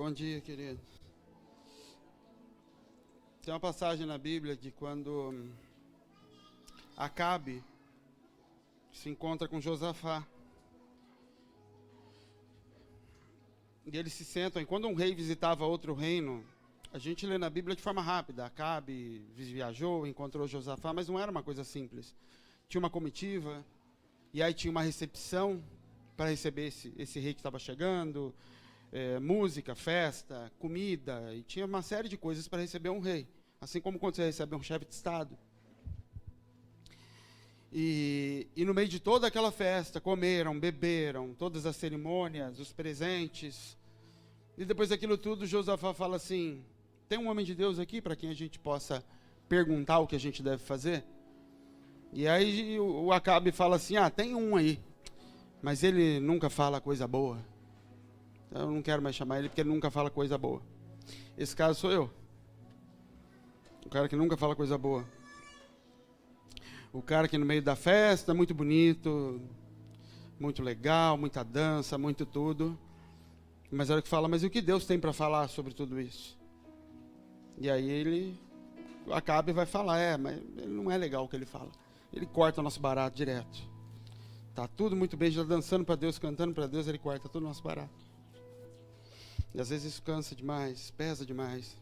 Bom dia, querido. Tem uma passagem na Bíblia de quando Acabe se encontra com Josafá. E eles se sentam, e quando um rei visitava outro reino, a gente lê na Bíblia de forma rápida. Acabe viajou, encontrou Josafá, mas não era uma coisa simples. Tinha uma comitiva, e aí tinha uma recepção para receber esse rei que estava chegando, música, festa, comida, e tinha uma série de coisas para receber um rei. Assim como quando você recebe um chefe de Estado. E no meio de toda aquela festa, comeram, beberam, todas as cerimônias, os presentes. E depois daquilo tudo, Josafá fala assim: tem um homem de Deus aqui para quem a gente possa perguntar o que a gente deve fazer? E aí o Acabe fala assim: tem um aí, mas ele nunca fala coisa boa. Eu não quero mais chamar ele porque ele nunca fala coisa boa. Esse caso sou eu. O cara que nunca fala coisa boa. O cara que no meio da festa, muito bonito, muito legal, muita dança, muito tudo. Mas é hora que fala, mas e o que Deus tem para falar sobre tudo isso? E aí ele acaba e vai falar, mas ele não é legal o que ele fala. Ele corta o nosso barato direto. Tá tudo muito bem, já dançando para Deus, cantando para Deus, ele corta todo o nosso barato. E às vezes isso cansa demais, pesa demais.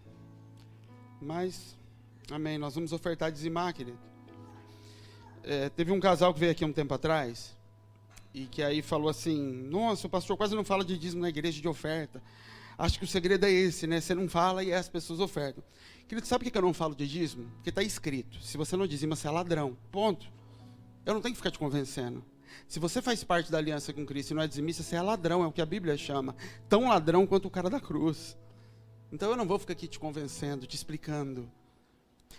Mas, amém, nós vamos ofertar e dizimar, querido. Teve um casal que veio aqui um tempo atrás, e que aí falou assim: nossa, o pastor quase não fala de dízimo na igreja, de oferta. Acho que o segredo é esse, né? Você não fala e as pessoas ofertam. Querido, sabe por que eu não falo de dízimo? Porque está escrito: se você não dizima, você é ladrão. Ponto. Eu não tenho que ficar te convencendo. Se você faz parte da aliança com Cristo e não é dizimista, você é ladrão, é o que a Bíblia chama. Tão ladrão quanto o cara da cruz. Então eu não vou ficar aqui te convencendo, te explicando.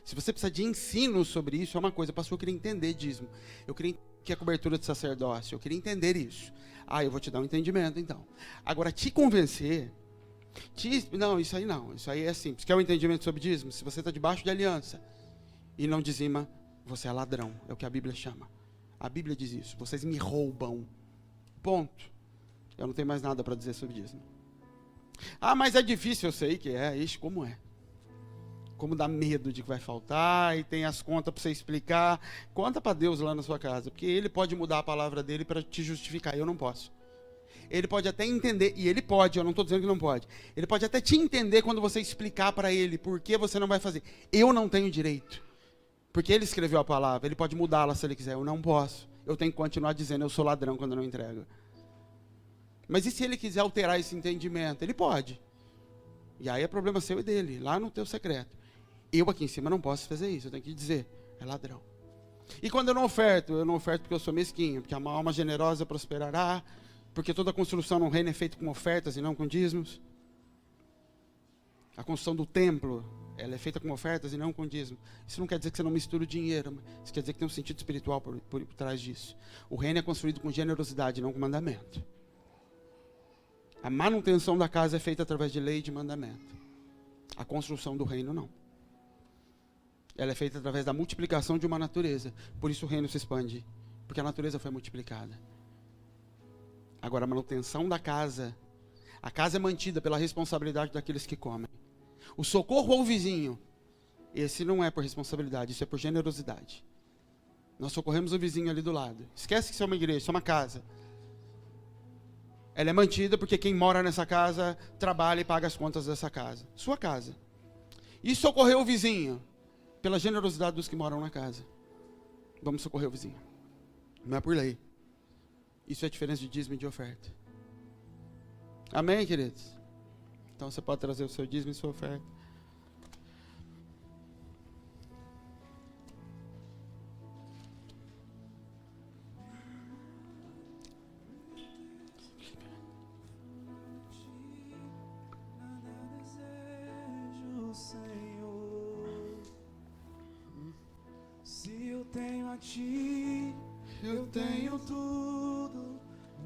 Se você precisa de ensino sobre isso, é uma coisa. Pastor, eu queria entender dízimo. Eu queria que a cobertura de sacerdócio. Eu queria entender isso. Eu vou te dar um entendimento, então. Agora, te convencer... Não, isso aí não. Isso aí é simples. Quer um entendimento sobre dízimo? Se você está debaixo de aliança e não dizima, você é ladrão. É o que a Bíblia chama. A Bíblia diz isso. Vocês me roubam. Ponto. Eu não tenho mais nada para dizer sobre dízimo. Mas é difícil, eu sei que é. Ixi, como é. Como dá medo de que vai faltar, e tem as contas para você explicar. Conta para Deus lá na sua casa, porque Ele pode mudar a palavra dele para te justificar, eu não posso. Ele pode até entender, e Ele pode, eu não estou dizendo que não pode. Ele pode até te entender quando você explicar para Ele por que você não vai fazer. Eu não tenho direito, porque Ele escreveu a palavra, Ele pode mudá-la se Ele quiser, eu não posso. Eu tenho que continuar dizendo, eu sou ladrão quando eu não entrego. Mas e se Ele quiser alterar esse entendimento? Ele pode. E aí é problema seu e dele, lá no teu secreto. Eu aqui em cima não posso fazer isso, eu tenho que dizer, é ladrão. E quando eu não oferto porque eu sou mesquinho, porque a alma generosa prosperará, porque toda construção no reino é feita com ofertas e não com dízimos. A construção do templo, ela é feita com ofertas e não com dízimos. Isso não quer dizer que você não mistura o dinheiro, mas isso quer dizer que tem um sentido espiritual por trás disso. O reino é construído com generosidade, não com mandamento. A manutenção da casa é feita através de lei e de mandamento. A construção do reino não. Ela é feita através da multiplicação de uma natureza. Por isso o reino se expande. Porque a natureza foi multiplicada. Agora a manutenção da casa. A casa é mantida pela responsabilidade daqueles que comem. O socorro ao vizinho. Esse não é por responsabilidade, isso é por generosidade. Nós socorremos o vizinho ali do lado. Esquece que isso é uma igreja, isso é uma casa. Ela é mantida porque quem mora nessa casa trabalha e paga as contas dessa casa. Sua casa. E socorrer o vizinho. Pela generosidade dos que moram na casa. Vamos socorrer o vizinho. Não é por lei. Isso é a diferença de dízimo e de oferta. Amém, queridos? Então você pode trazer o seu dízimo e sua oferta. Tenho a ti, eu tenho tudo,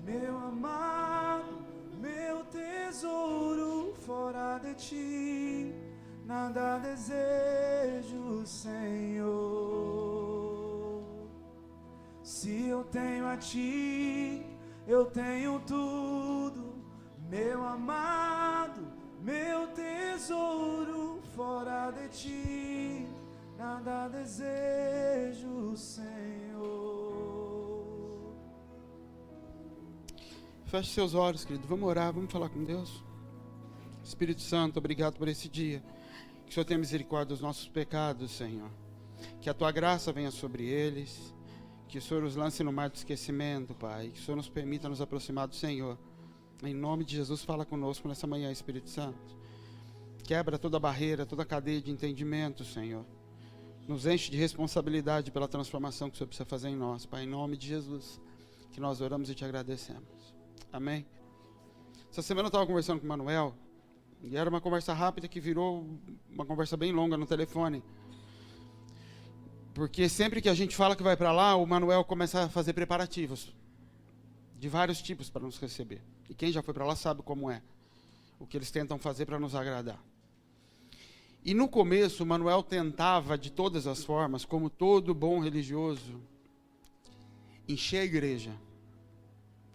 meu amado, meu tesouro, fora de ti, nada desejo, Senhor. Se eu tenho a ti, eu tenho tudo, meu amado, meu tesouro, fora de ti, nada desejo, Senhor. Feche seus olhos, querido. Vamos orar, vamos falar com Deus. Espírito Santo, obrigado por esse dia. Que o Senhor tenha misericórdia dos nossos pecados, Senhor. Que a Tua graça venha sobre eles. Que o Senhor os lance no mar do esquecimento, Pai. Que o Senhor nos permita nos aproximar do Senhor. Em nome de Jesus, fala conosco nessa manhã, Espírito Santo. Quebra toda barreira, toda cadeia de entendimento, Senhor. Nos enche de responsabilidade pela transformação que o Senhor precisa fazer em nós, Pai. Em nome de Jesus, que nós oramos e te agradecemos. Amém? Essa semana eu estava conversando com o Manuel. E era uma conversa rápida que virou uma conversa bem longa no telefone. Porque sempre que a gente fala que vai para lá, o Manuel começa a fazer preparativos de vários tipos para nos receber. E quem já foi para lá sabe como é. O que eles tentam fazer para nos agradar. E no começo, o Manuel tentava, de todas as formas, como todo bom religioso, encher a igreja.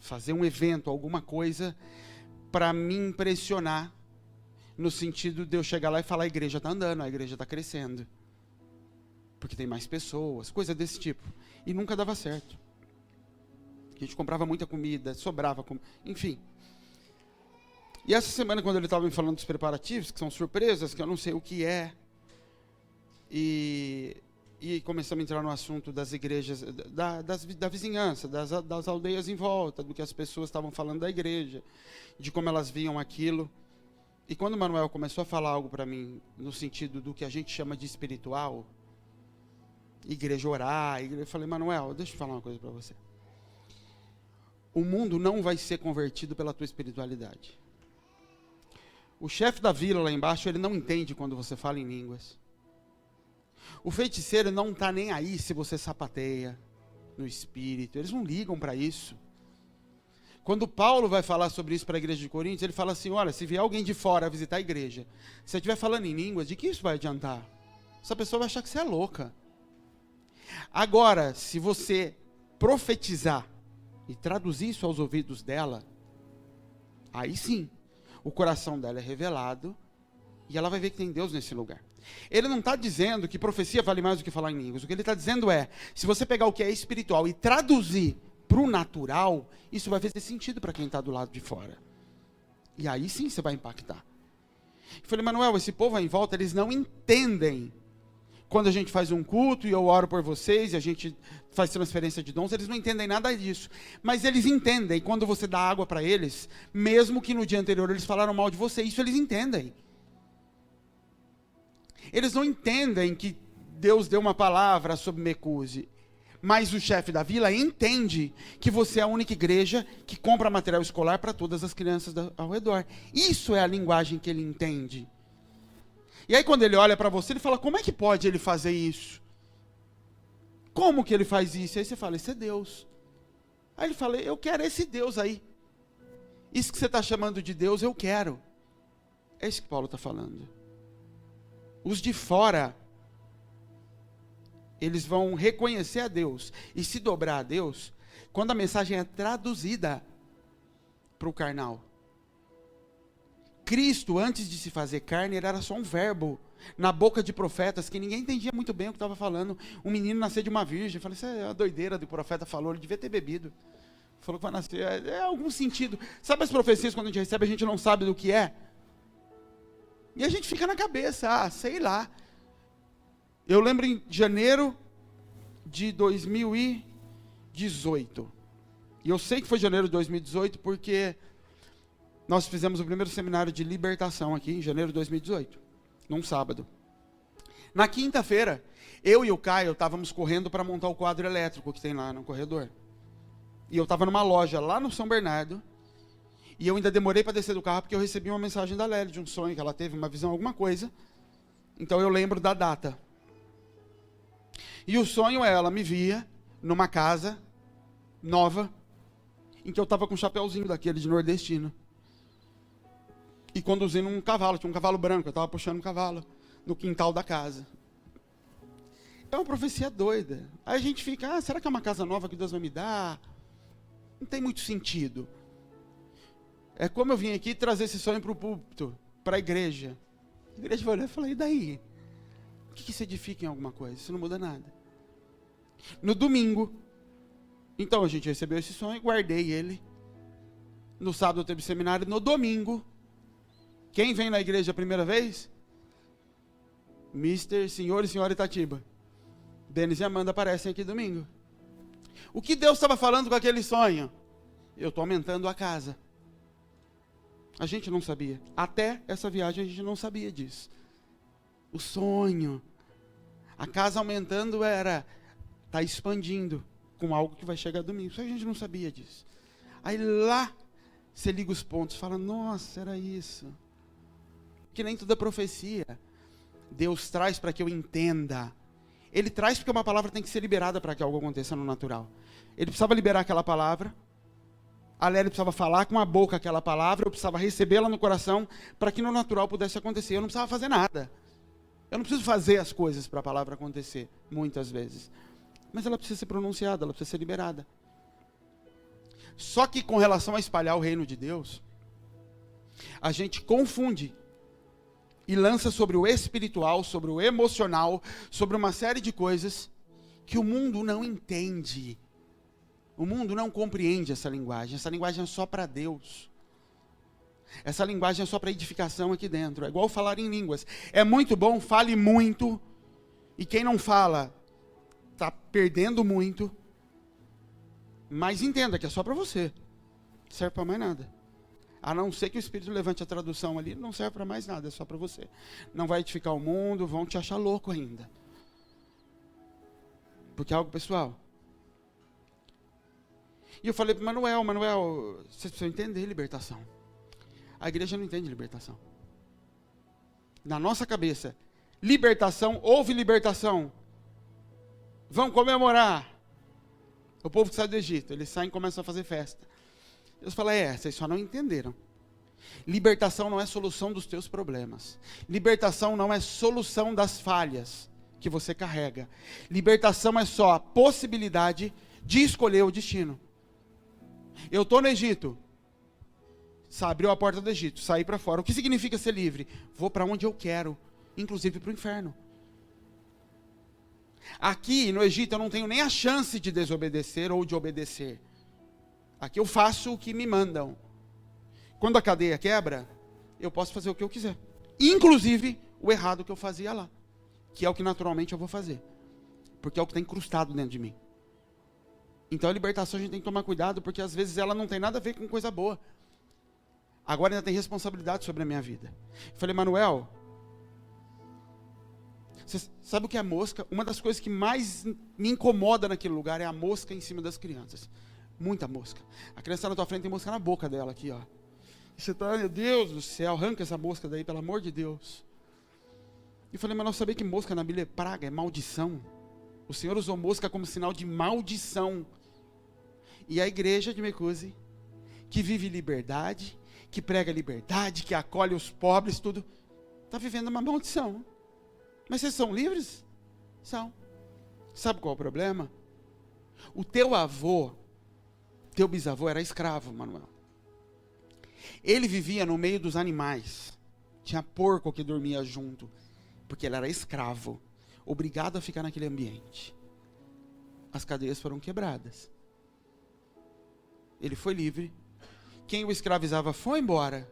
Fazer um evento, alguma coisa, para me impressionar. No sentido de eu chegar lá e falar, a igreja está andando, a igreja está crescendo. Porque tem mais pessoas, coisa desse tipo. E nunca dava certo. A gente comprava muita comida, sobrava, enfim. E essa semana, quando ele estava me falando dos preparativos, que são surpresas, que eu não sei o que é, e começamos a entrar no assunto das igrejas, da vizinhança, das aldeias em volta, do que as pessoas estavam falando da igreja, de como elas viam aquilo. E quando o Manuel começou a falar algo para mim, no sentido do que a gente chama de espiritual, igreja orar, eu falei, Manuel, deixa eu falar uma coisa para você. O mundo não vai ser convertido pela tua espiritualidade. O chefe da vila lá embaixo, ele não entende quando você fala em línguas. O feiticeiro não está nem aí se você sapateia no espírito. Eles não ligam para isso. Quando Paulo vai falar sobre isso para a igreja de Coríntios, ele fala assim, olha, se vier alguém de fora visitar a igreja, se você estiver falando em línguas, de que isso vai adiantar? Essa pessoa vai achar que você é louca. Agora, se você profetizar e traduzir isso aos ouvidos dela, aí sim, o coração dela é revelado e ela vai ver que tem Deus nesse lugar. Ele não está dizendo que profecia vale mais do que falar em línguas. O que ele está dizendo é, se você pegar o que é espiritual e traduzir para o natural, isso vai fazer sentido para quem está do lado de fora. E aí sim você vai impactar. Eu falei, Manuel, esse povo aí em volta, eles não entendem. Quando a gente faz um culto e eu oro por vocês, e a gente faz transferência de dons, eles não entendem nada disso. Mas eles entendem quando você dá água para eles, mesmo que no dia anterior eles falaram mal de você, isso eles entendem. Eles não entendem que Deus deu uma palavra sobre Mecuse, mas o chefe da vila entende que você é a única igreja que compra material escolar para todas as crianças ao redor. Isso é a linguagem que ele entende. E aí quando ele olha para você, ele fala, como é que pode ele fazer isso? Como que ele faz isso? E aí você fala, isso é Deus. Aí ele fala, eu quero esse Deus aí. Isso que você está chamando de Deus, eu quero. É isso que Paulo está falando. Os de fora, eles vão reconhecer a Deus e se dobrar a Deus quando a mensagem é traduzida para o carnal. Cristo, antes de se fazer carne, ele era só um verbo na boca de profetas que ninguém entendia muito bem o que estava falando. Um menino nascer de uma virgem. Eu falei, isso é a doideira do profeta falou, ele devia ter bebido. Falou que vai nascer, é algum sentido. Sabe as profecias quando a gente recebe, a gente não sabe do que é? E a gente fica na cabeça, sei lá. Eu lembro em janeiro de 2018. E eu sei que foi janeiro de 2018 porque nós fizemos o primeiro seminário de libertação aqui em janeiro de 2018, num sábado. Na quinta-feira, eu e o Caio estávamos correndo para montar o quadro elétrico que tem lá no corredor. E eu estava numa loja lá no São Bernardo, e eu ainda demorei para descer do carro porque eu recebi uma mensagem da Lélia, de um sonho que ela teve, uma visão, alguma coisa. Então eu lembro da data. E o sonho é, ela me via numa casa nova, em que eu estava com um chapéuzinho daquele de nordestino. E conduzindo um cavalo, tinha um cavalo branco, eu estava puxando um cavalo no quintal da casa. É uma profecia doida. Aí a gente fica, será que é uma casa nova que Deus vai me dar? Não tem muito sentido. É como eu vim aqui trazer esse sonho para o púlpito, para a igreja. A igreja vai olhar e falar, e daí? O que se edifica em alguma coisa? Isso não muda nada. No domingo, então a gente recebeu esse sonho, guardei ele. No sábado teve seminário. No domingo, quem vem na igreja a primeira vez? Senhor e senhora Itatiba. Denis e Amanda aparecem aqui domingo. O que Deus estava falando com aquele sonho? Eu estou aumentando a casa. A gente não sabia. Até essa viagem a gente não sabia disso. O sonho. A casa aumentando está expandindo com algo que vai chegar domingo. Só que a gente não sabia disso. Aí lá, você liga os pontos e fala, nossa, era isso. Que nem toda profecia. Deus traz para que eu entenda. Ele traz porque uma palavra tem que ser liberada para que algo aconteça no natural. Ele precisava liberar aquela palavra. A Lélia precisava falar com a boca aquela palavra. Eu precisava recebê-la no coração para que no natural pudesse acontecer. Eu não precisava fazer nada. Eu não preciso fazer as coisas para a palavra acontecer, muitas vezes. Mas ela precisa ser pronunciada, ela precisa ser liberada. Só que com relação a espalhar o reino de Deus, a gente confunde e lança sobre o espiritual, sobre o emocional, sobre uma série de coisas que o mundo não entende. O mundo não compreende essa linguagem. Essa linguagem é só para Deus. Essa linguagem é só para edificação aqui dentro. É igual falar em línguas. É muito bom, fale muito. E quem não fala, está perdendo muito. Mas entenda que é só para você. Não serve para mais nada. A não ser que o Espírito levante a tradução ali, não serve para mais nada, é só para você. Não vai edificar o mundo, vão te achar louco ainda. Porque é algo pessoal. E eu falei para Manuel, vocês precisam entender libertação. A igreja não entende libertação. Na nossa cabeça, libertação, houve libertação. Vão comemorar. O povo que sai do Egito, eles saem e começam a fazer festa. Deus fala, vocês só não entenderam. Libertação não é solução dos teus problemas. Libertação não é solução das falhas que você carrega. Libertação é só a possibilidade de escolher o destino. Eu estou no Egito. Abriu a porta do Egito, saí para fora. O que significa ser livre? Vou para onde eu quero, inclusive para o inferno. Aqui no Egito eu não tenho nem a chance de desobedecer ou de obedecer. Aqui eu faço o que me mandam. Quando a cadeia quebra, eu posso fazer o que eu quiser. Inclusive o errado que eu fazia lá. Que é o que naturalmente eu vou fazer. Porque é o que está incrustado dentro de mim. Então a libertação a gente tem que tomar cuidado, porque às vezes ela não tem nada a ver com coisa boa. Agora ainda tem responsabilidade sobre a minha vida. Eu falei, Manuel, você sabe o que é mosca? Uma das coisas que mais me incomoda naquele lugar é a mosca em cima das crianças. Muita mosca. A criança está na tua frente, tem mosca na boca dela aqui, ó. E você está, meu Deus do céu, arranca essa mosca daí, pelo amor de Deus. E eu falei, mas não sabia que mosca na Bíblia é praga, é maldição. O Senhor usou mosca como sinal de maldição. E a igreja de Mecuse, que vive liberdade, que prega liberdade, que acolhe os pobres, tudo, está vivendo uma maldição. Mas vocês são livres? São. Sabe qual é o problema? O teu bisavô era escravo, Manuel. Ele vivia no meio dos animais. Tinha porco que dormia junto, porque ele era escravo, obrigado a ficar naquele ambiente. As cadeias foram quebradas. Ele foi livre. Quem o escravizava foi embora.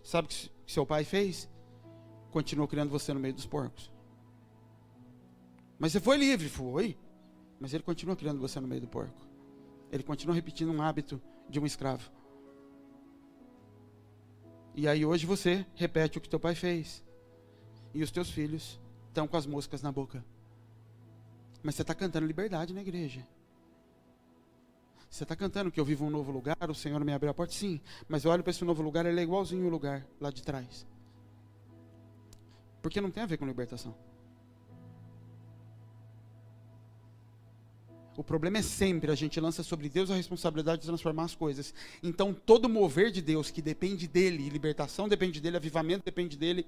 Sabe o que seu pai fez? Continuou criando você no meio dos porcos. Mas você foi livre, foi. Mas ele continua criando você no meio do porco. Ele continua repetindo um hábito de um escravo. E aí hoje você repete o que teu pai fez. E os teus filhos estão com as moscas na boca. Mas você está cantando liberdade na igreja. Você está cantando que eu vivo um novo lugar, o Senhor me abriu a porta, sim. Mas eu olho para esse novo lugar, ele é igualzinho o lugar lá de trás. Porque não tem a ver com libertação. O problema é sempre a gente lança sobre Deus a responsabilidade de transformar as coisas. Então todo mover de Deus que depende dele, libertação depende dele, avivamento depende dele.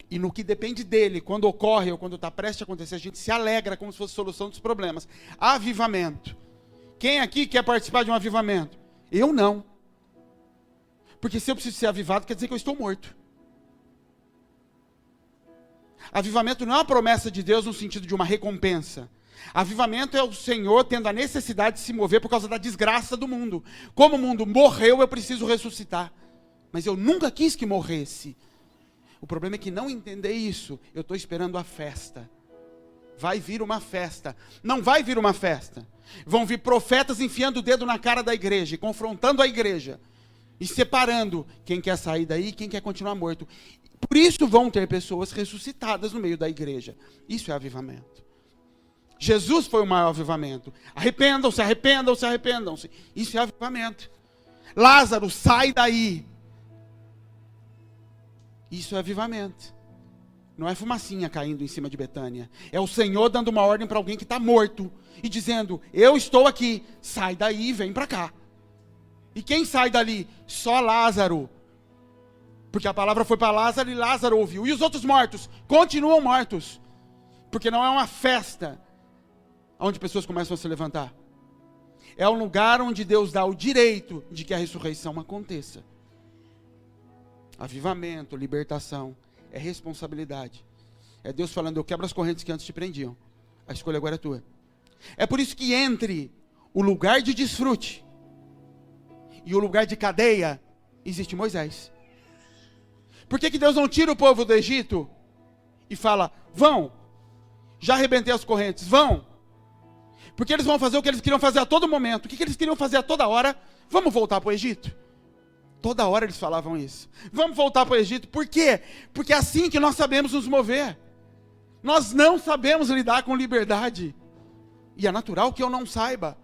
E no que depende dele, quando ocorre ou quando está prestes a acontecer, a gente se alegra como se fosse solução dos problemas. Avivamento. Quem aqui quer participar de um avivamento? Eu não. Porque se eu preciso ser avivado, quer dizer que eu estou morto. Avivamento não é uma promessa de Deus no sentido de uma recompensa. Avivamento é o Senhor tendo a necessidade de se mover por causa da desgraça do mundo. Como o mundo morreu, eu preciso ressuscitar. Mas eu nunca quis que morresse. O problema é que não entender isso, eu estou esperando a festa. Vai vir uma festa. Não vai vir uma festa. Vão vir profetas enfiando o dedo na cara da igreja, confrontando a igreja. E separando quem quer sair daí e quem quer continuar morto. Por isso vão ter pessoas ressuscitadas no meio da igreja. Isso é avivamento. Jesus foi o maior avivamento. Arrependam-se, arrependam-se, arrependam-se. Isso é avivamento. Lázaro, sai daí. Isso é avivamento. Não é fumacinha caindo em cima de Betânia. É o Senhor dando uma ordem para alguém que está morto. E dizendo, eu estou aqui. Sai daí e vem para cá. E quem sai dali? Só Lázaro. Porque a palavra foi para Lázaro e Lázaro ouviu. E os outros mortos? Continuam mortos. Porque não é uma festa onde pessoas começam a se levantar. É um lugar onde Deus dá o direito de que a ressurreição aconteça. Avivamento, libertação, é responsabilidade. É Deus falando, eu quebro as correntes que antes te prendiam. A escolha agora é tua. É por isso que entre o lugar de desfrute e o lugar de cadeia, existe Moisés. Por que Deus não tira o povo do Egito e fala, vão, já arrebentei as correntes, vão. Porque eles vão fazer o que eles queriam fazer a todo momento. O que eles queriam fazer a toda hora? Vamos voltar para o Egito. Toda hora eles falavam isso. Vamos voltar para o Egito. Por quê? Porque é assim que nós sabemos nos mover. Nós não sabemos lidar com liberdade. E é natural que eu não saiba.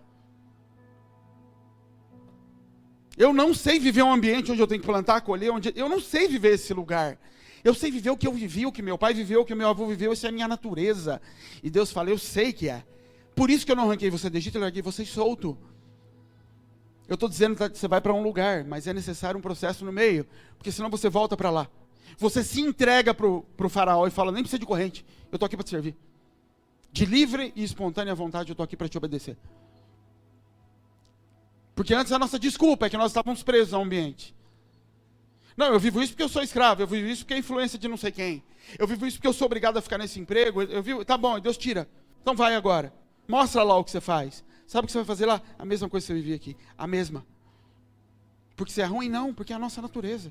Eu não sei viver um ambiente onde eu tenho que plantar, colher, onde eu não sei viver esse lugar. Eu sei viver o que eu vivi, o que meu pai viveu, o que meu avô viveu, isso é a minha natureza. E Deus fala, eu sei que é. Por isso que eu não arranquei você do Egito, eu larguei você solto. Eu estou dizendo que você vai para um lugar, mas é necessário um processo no meio, porque senão você volta para lá. Você se entrega para o faraó e fala, nem precisa de corrente, eu estou aqui para te servir. De livre e espontânea vontade, eu estou aqui para te obedecer. Porque antes a nossa desculpa é que nós estávamos presos ao ambiente. Não, eu vivo isso porque eu sou escravo, eu vivo isso porque é influência de não sei quem. Eu vivo isso porque eu sou obrigado a ficar nesse emprego, tá bom, Deus tira. Então vai agora, mostra lá o que você faz. Sabe o que você vai fazer lá? A mesma coisa que você vivia aqui, a mesma. Porque você é ruim? Não, porque é a nossa natureza.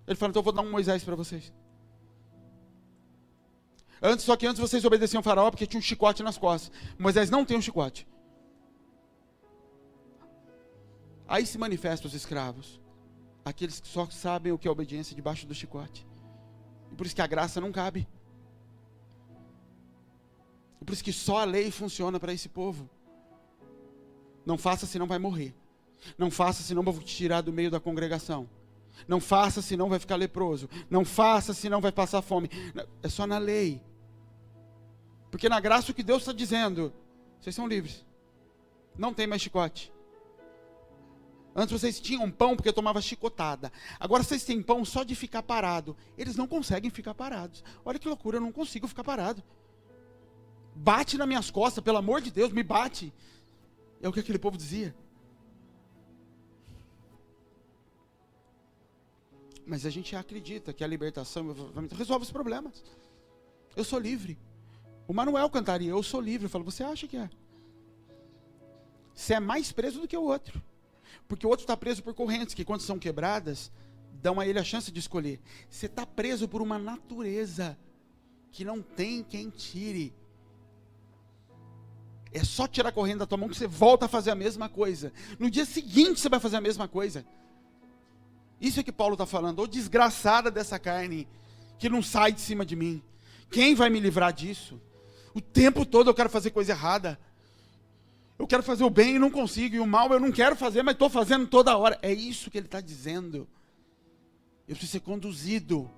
Ele fala, então eu vou dar um Moisés para vocês. Só que antes vocês obedeciam o faraó porque tinha um chicote nas costas. Moisés não tem um chicote. Aí se manifestam os escravos. Aqueles que só sabem o que é obediência debaixo do chicote. E por isso que a graça não cabe. E por isso que só a lei funciona para esse povo. Não faça, senão vai morrer. Não faça, senão vou te tirar do meio da congregação. Não faça, senão vai ficar leproso. Não faça, senão vai passar fome. É só na lei. Porque na graça o que Deus está dizendo, vocês são livres. Não tem mais chicote. Antes vocês tinham pão porque tomava chicotada. Agora vocês têm pão só de ficar parado. Eles não conseguem ficar parados. Olha que loucura, eu não consigo ficar parado. Bate nas minhas costas, pelo amor de Deus, me bate. É o que aquele povo dizia. Mas a gente acredita que a libertação resolve os problemas. Eu sou livre. O Manuel cantaria, eu sou livre. Eu falo, você acha que é? Você é mais preso do que o outro. Porque o outro está preso por correntes, que quando são quebradas, dão a ele a chance de escolher. Você está preso por uma natureza que não tem quem tire. É só tirar a corrente da tua mão que você volta a fazer a mesma coisa. No dia seguinte você vai fazer a mesma coisa. Isso é que Paulo está falando. Ô desgraçada dessa carne, que não sai de cima de mim. Quem vai me livrar disso? O tempo todo eu quero fazer coisa errada. Eu quero fazer o bem e não consigo. E o mal eu não quero fazer, mas estou fazendo toda hora. É isso que ele está dizendo. Eu preciso ser conduzido.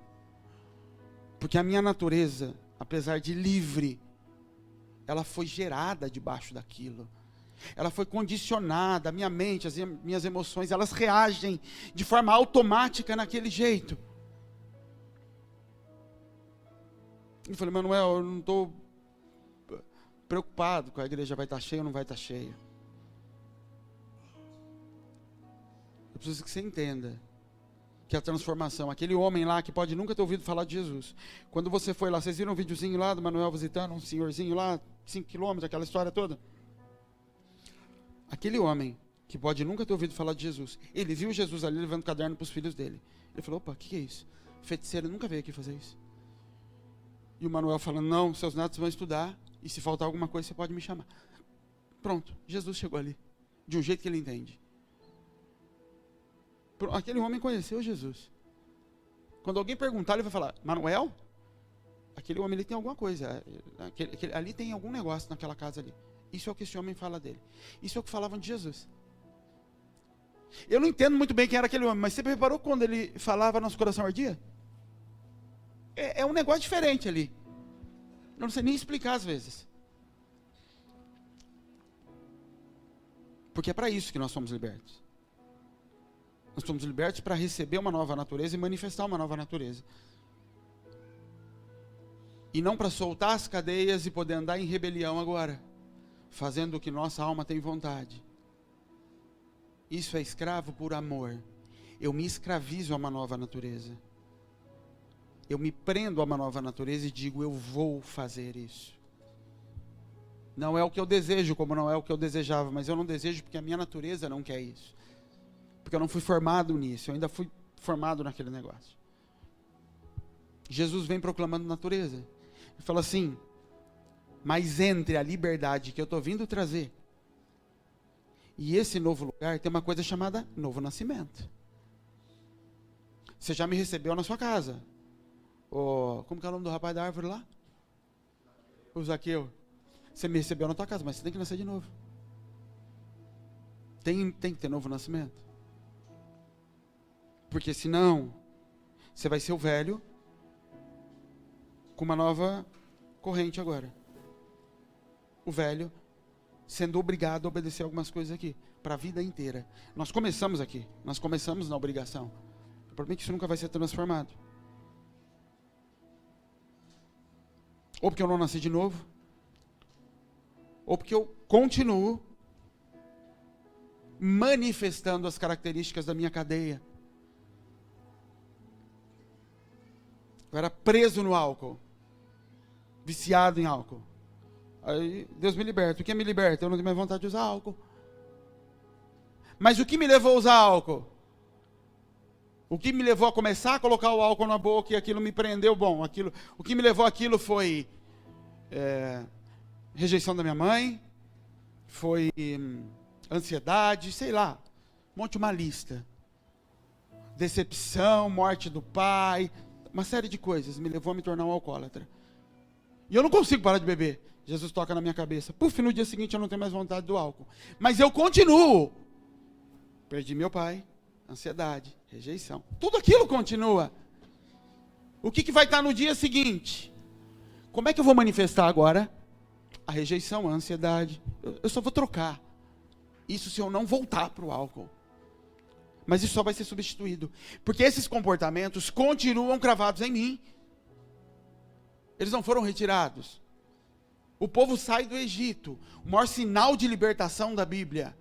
Porque a minha natureza, apesar de livre, ela foi gerada debaixo daquilo. Ela foi condicionada, a minha mente, as minhas emoções, elas reagem de forma automática naquele jeito. Eu falei, Manuel, eu não estou preocupado com a igreja vai estar cheia ou não vai estar cheia. Eu preciso que você entenda que a transformação, aquele homem lá que pode nunca ter ouvido falar de Jesus, quando você foi lá, vocês viram um videozinho lá do Manuel visitando um senhorzinho lá, 5 quilômetros, aquela história toda? Aquele homem que pode nunca ter ouvido falar de Jesus, ele viu Jesus ali levando caderno para os filhos dele. Ele falou, opa, o que é isso? Feiticeiro nunca veio aqui fazer isso. E o Manuel falando, não, seus netos vão estudar, e se faltar alguma coisa você pode me chamar. Pronto, Jesus chegou ali, de um jeito que ele entende. Aquele homem conheceu Jesus. Quando alguém perguntar, ele vai falar, Manuel? Aquele homem ali tem alguma coisa, ali tem algum negócio naquela casa ali. Isso é o que esse homem fala dele. Isso é o que falavam de Jesus. Eu não entendo muito bem quem era aquele homem, mas você reparou quando ele falava, nosso coração ardia? É um negócio diferente ali. Eu não sei nem explicar às vezes. Porque é para isso que nós somos libertos. Nós somos libertos para receber uma nova natureza e manifestar uma nova natureza. E não para soltar as cadeias e poder andar em rebelião agora, fazendo o que nossa alma tem vontade. Isso é escravo por amor. Eu me escravizo a uma nova natureza. Eu me prendo a uma nova natureza e digo, eu vou fazer isso. Não é o que eu desejo, como não é o que eu desejava, mas eu não desejo porque a minha natureza não quer isso. Porque eu não fui formado nisso, eu ainda fui formado naquele negócio. Jesus vem proclamando natureza. Ele fala assim, mas entre a liberdade que eu estou vindo trazer e esse novo lugar, tem uma coisa chamada novo nascimento. Você já me recebeu na sua casa. Como que é o nome do rapaz da árvore lá? O Zaqueu. Você me recebeu na tua casa, mas você tem que nascer de novo. Tem que ter novo nascimento. Porque senão, você vai ser o velho com uma nova corrente agora. O velho sendo obrigado a obedecer algumas coisas aqui, para a vida inteira. Nós começamos aqui, nós começamos na obrigação. O problema é que isso nunca vai ser transformado. Ou porque eu não nasci de novo, ou porque eu continuo manifestando as características da minha cadeia. Eu era preso no álcool, viciado em álcool. Aí Deus me liberta. O que me liberta? Eu não tenho mais vontade de usar álcool. Mas o que me levou a usar álcool? O que me levou a começar a colocar o álcool na boca e aquilo me prendeu? Bom, o que me levou àquilo foi rejeição da minha mãe, foi ansiedade, sei lá, monte uma lista. Decepção, morte do pai, uma série de coisas me levou a me tornar um alcoólatra. E eu não consigo parar de beber. Jesus toca na minha cabeça. Puf, no dia seguinte eu não tenho mais vontade do álcool. Mas eu continuo. Perdi meu pai, ansiedade, rejeição. Tudo aquilo continua. O que vai estar no dia seguinte? Como é que eu vou manifestar agora? A rejeição, a ansiedade. Eu só vou trocar. Isso se eu não voltar para o álcool. Mas isso só vai ser substituído. Porque esses comportamentos continuam cravados em mim. Eles não foram retirados. O povo sai do Egito. O maior sinal de libertação da Bíblia.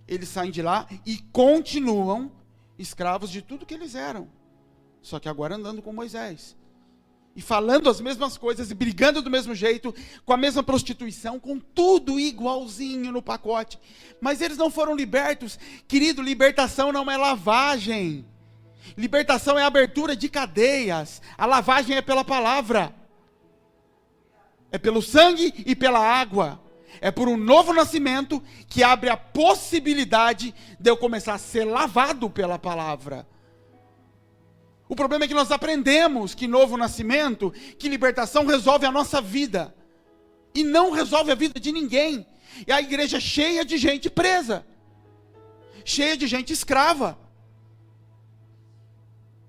Eles saem de lá e continuam escravos de tudo que eles eram. Só que agora andando com Moisés. E falando as mesmas coisas, e brigando do mesmo jeito, com a mesma prostituição, com tudo igualzinho no pacote. Mas eles não foram libertos. Querido, libertação não é lavagem. Libertação é abertura de cadeias. A lavagem é pela palavra. É pelo sangue e pela água. É por um novo nascimento que abre a possibilidade de eu começar a ser lavado pela palavra. O problema é que nós aprendemos que novo nascimento, que libertação resolve a nossa vida. E não resolve a vida de ninguém. E a igreja é cheia de gente presa. Cheia de gente escrava.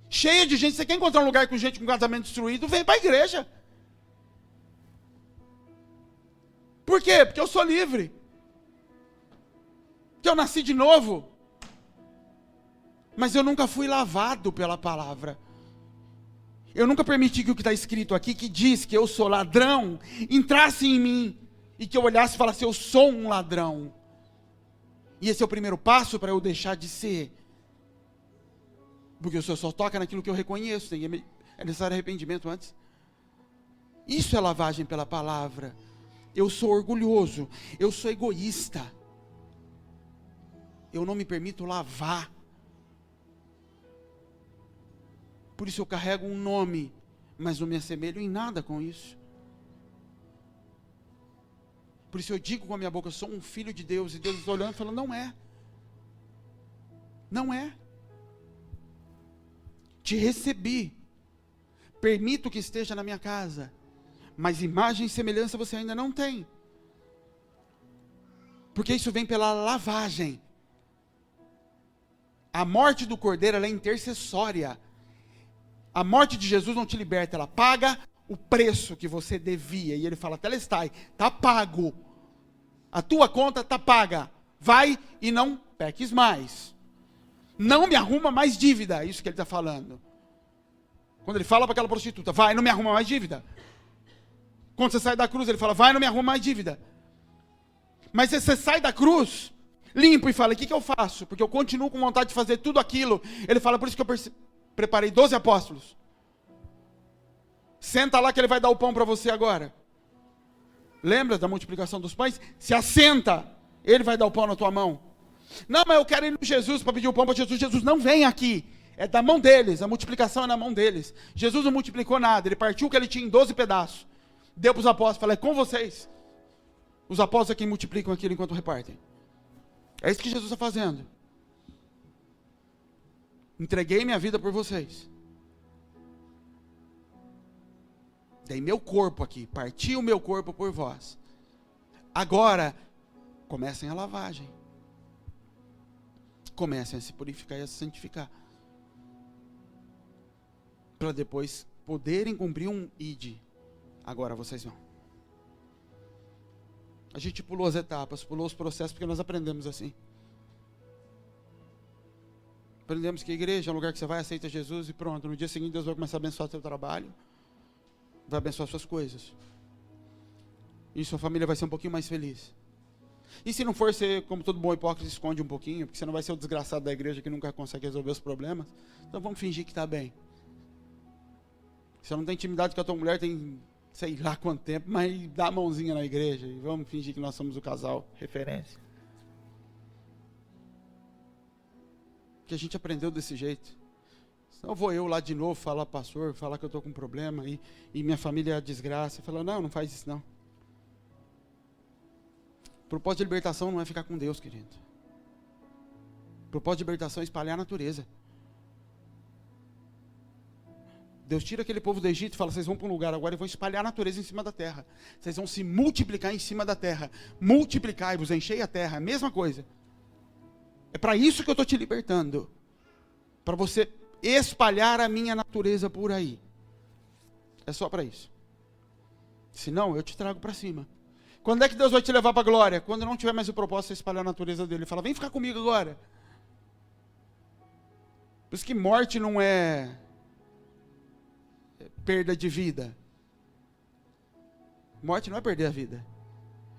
Cheia de gente, você quer encontrar um lugar com gente com casamento destruído, vem para a igreja. Por quê? Porque eu sou livre. Porque eu nasci de novo. Mas eu nunca fui lavado pela palavra. Eu nunca permiti que o que está escrito aqui, que diz que eu sou ladrão, entrasse em mim. E que eu olhasse e falasse, eu sou um ladrão. E esse é o primeiro passo para eu deixar de ser. Porque o Senhor só toca naquilo que eu reconheço. É necessário arrependimento antes. Isso é lavagem pela palavra. Eu sou orgulhoso. Eu sou egoísta. Eu não me permito lavar. Por isso eu carrego um nome, mas não me assemelho em nada com isso. Por isso eu digo com a minha boca, eu sou um filho de Deus. E Deus está olhando e falando, não é. Não é. Te recebi. Permito que esteja na minha casa. Mas imagem e semelhança você ainda não tem. Porque isso vem pela lavagem. A morte do Cordeiro, ela é intercessória. A morte de Jesus não te liberta, ela paga o preço que você devia. E ele fala, telestai, está pago. A tua conta está paga. Vai e não peques mais. Não me arruma mais dívida, é isso que ele está falando. Quando ele fala para aquela prostituta, vai, não me arruma mais dívida. Quando você sai da cruz, ele fala, vai, não me arruma mais dívida. Mas se você sai da cruz, limpo e fala, o que eu faço? Porque eu continuo com vontade de fazer tudo aquilo. Ele fala, por isso que eu preparei 12 apóstolos. Senta lá que ele vai dar o pão para você agora. Lembra da multiplicação dos pães? Se assenta, ele vai dar o pão na tua mão. Não, mas eu quero ir no Jesus para pedir o pão para Jesus. Jesus não vem aqui. É da mão deles, a multiplicação é na mão deles. Jesus não multiplicou nada, ele partiu o que ele tinha em 12 pedaços. Deu para os apóstolos, falou, é com vocês. Os apóstolos é quem multiplicam aquilo enquanto repartem. É isso que Jesus está fazendo. Entreguei minha vida por vocês. Dei meu corpo aqui, parti o meu corpo por vós. Agora, comecem a lavagem. Comecem a se purificar e a se santificar. Para depois poderem cumprir um ide. Agora vocês vão. A gente pulou as etapas, pulou os processos, porque nós aprendemos assim. Aprendemos que a igreja é um lugar que você vai, aceita Jesus e pronto. No dia seguinte Deus vai começar a abençoar o seu trabalho. Vai abençoar suas coisas. E sua família vai ser um pouquinho mais feliz. E se não for ser, como todo bom hipócrita, esconde um pouquinho, porque você não vai ser o desgraçado da igreja que nunca consegue resolver os problemas. Então vamos fingir que está bem. Você não tem intimidade com a tua mulher, tem sei lá quanto tempo, mas dá a mãozinha na igreja e vamos fingir que nós somos o casal referência. Que a gente aprendeu desse jeito. Senão vou eu lá de novo falar, pastor, falar que eu estou com um problema e minha família é a desgraça. Falar, não faz isso não. O propósito de libertação não é ficar com Deus, querido. O propósito de libertação é espalhar a natureza. Deus tira aquele povo do Egito e fala, vocês vão para um lugar agora e vão espalhar a natureza em cima da terra. Vocês vão se multiplicar em cima da terra. Multiplicai-vos, enchei a terra, a mesma coisa. É para isso que eu estou te libertando. Para você espalhar a minha natureza por aí. É só para isso. Senão, eu te trago para cima. Quando é que Deus vai te levar para a glória? Quando não tiver mais o propósito de espalhar a natureza dele. Ele fala, vem ficar comigo agora. Por isso que morte não é perda de vida. Morte não é perder a vida.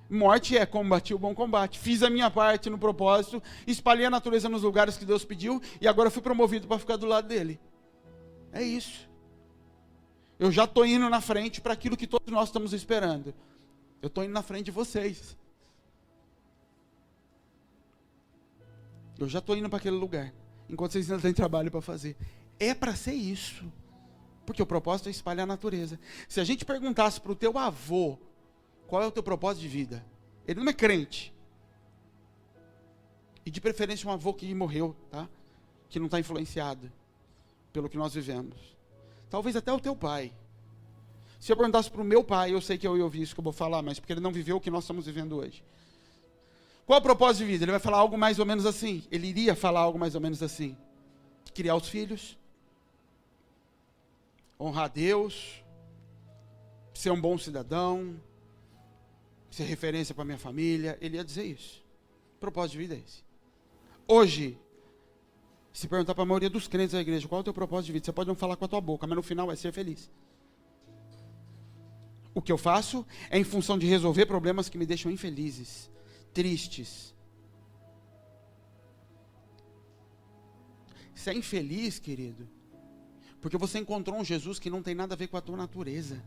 Morte é combati o bom combate. Fiz a minha parte no propósito, espalhei a natureza nos lugares que Deus pediu e agora fui promovido para ficar do lado dele. É isso. Eu já estou indo na frente para aquilo que todos nós estamos esperando. Eu estou indo na frente de vocês. Eu já estou indo para aquele lugar, enquanto vocês ainda têm trabalho para fazer. É para ser isso. Porque o propósito é espalhar a natureza. Se a gente perguntasse para o teu avô, qual é o teu propósito de vida? Ele não é crente. E de preferência um avô que morreu, tá? Que não está influenciado pelo que nós vivemos. Talvez até o teu pai. Se eu perguntasse para o meu pai, eu sei que eu ia ouvir isso que eu vou falar, mas porque ele não viveu o que nós estamos vivendo hoje. Qual é o propósito de vida? Ele vai falar algo mais ou menos assim. Ele iria falar algo mais ou menos assim. Criar os filhos. Honrar a Deus. Ser um bom cidadão. Ser referência para minha família. Ele ia dizer isso. O propósito de vida é esse. Hoje, se perguntar para a maioria dos crentes da igreja, qual é o teu propósito de vida? Você pode não falar com a tua boca, mas no final é ser feliz. O que eu faço é em função de resolver problemas que me deixam infelizes, tristes. Você é infeliz, querido, porque você encontrou um Jesus que não tem nada a ver com a tua natureza.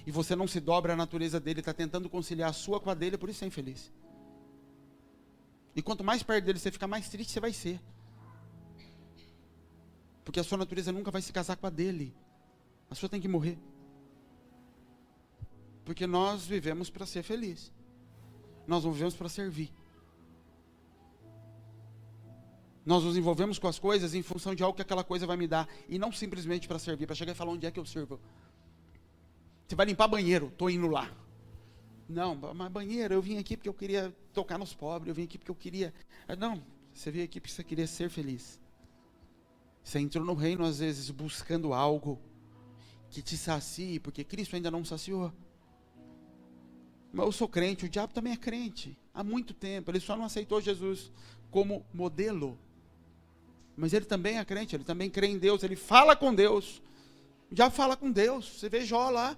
E você não se dobra à natureza dele, está tentando conciliar a sua com a dele, por isso você é infeliz. E quanto mais perto dele você fica, mais triste você vai ser. Porque a sua natureza nunca vai se casar com a dele. A sua tem que morrer. Porque nós vivemos para ser feliz. Nós não vivemos para servir. Nós nos envolvemos com as coisas em função de algo que aquela coisa vai me dar. E não simplesmente para servir, para chegar e falar onde é que eu sirvo. Você vai limpar banheiro, estou indo lá. Não, mas banheiro, eu vim aqui porque eu queria tocar nos pobres, eu vim aqui porque eu queria... Não, você veio aqui porque você queria ser feliz. Você entrou no reino, às vezes, buscando algo que te sacie, porque Cristo ainda não saciou. Mas eu sou crente, o diabo também é crente, há muito tempo, ele só não aceitou Jesus como modelo. Mas ele também é crente, ele também crê em Deus, ele fala com Deus. O diabo fala com Deus, você vê Jó lá,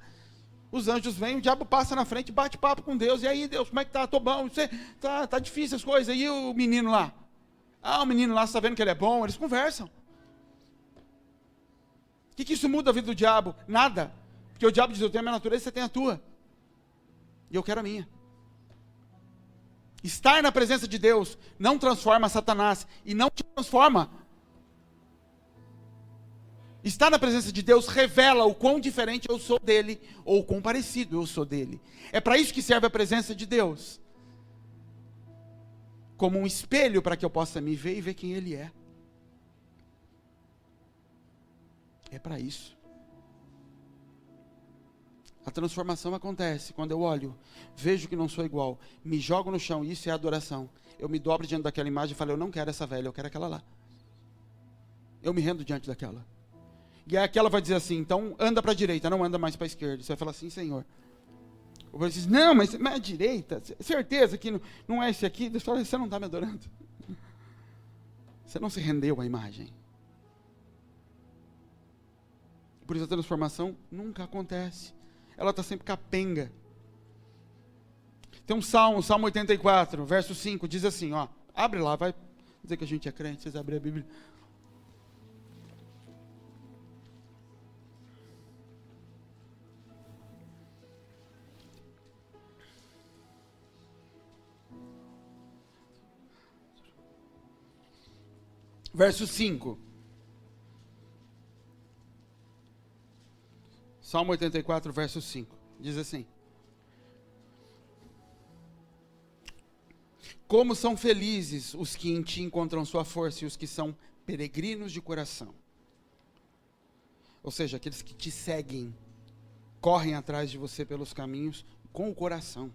os anjos vêm, o diabo passa na frente, bate papo com Deus, e aí Deus, como é que tá? Tô bom, você, tá difícil as coisas, e o menino lá? O menino lá, você está vendo que ele é bom, eles conversam. O que isso muda a vida do diabo? Nada, porque o diabo diz, eu tenho a minha natureza, você tem a tua, e eu quero a minha. Estar na presença de Deus não transforma Satanás, e não te transforma. Estar na presença de Deus revela o quão diferente eu sou dele, ou o quão parecido eu sou dele. É para isso que serve a presença de Deus. Como um espelho para que eu possa me ver e ver quem ele é. É para isso. A transformação acontece quando eu olho, vejo que não sou igual, me jogo no chão, isso é adoração. Eu me dobro diante daquela imagem e falo, eu não quero essa velha, eu quero aquela lá. Eu me rendo diante daquela. E aí aquela vai dizer assim, então anda para a direita, não anda mais para a esquerda. Você vai falar assim, Senhor. Eu vou dizer, não, mas é a direita, certeza que não é esse aqui. Deus fala, você não está me adorando. Você não se rendeu à imagem. Por isso a transformação nunca acontece. Ela está sempre capenga. Tem um salmo, Salmo 84, verso 5, diz assim, ó, abre lá, vai dizer que a gente é crente, vocês abrem a Bíblia. Verso 5. Salmo 84, verso 5. Diz assim. Como são felizes os que em ti encontram sua força e os que são peregrinos de coração. Ou seja, aqueles que te seguem, correm atrás de você pelos caminhos com o coração.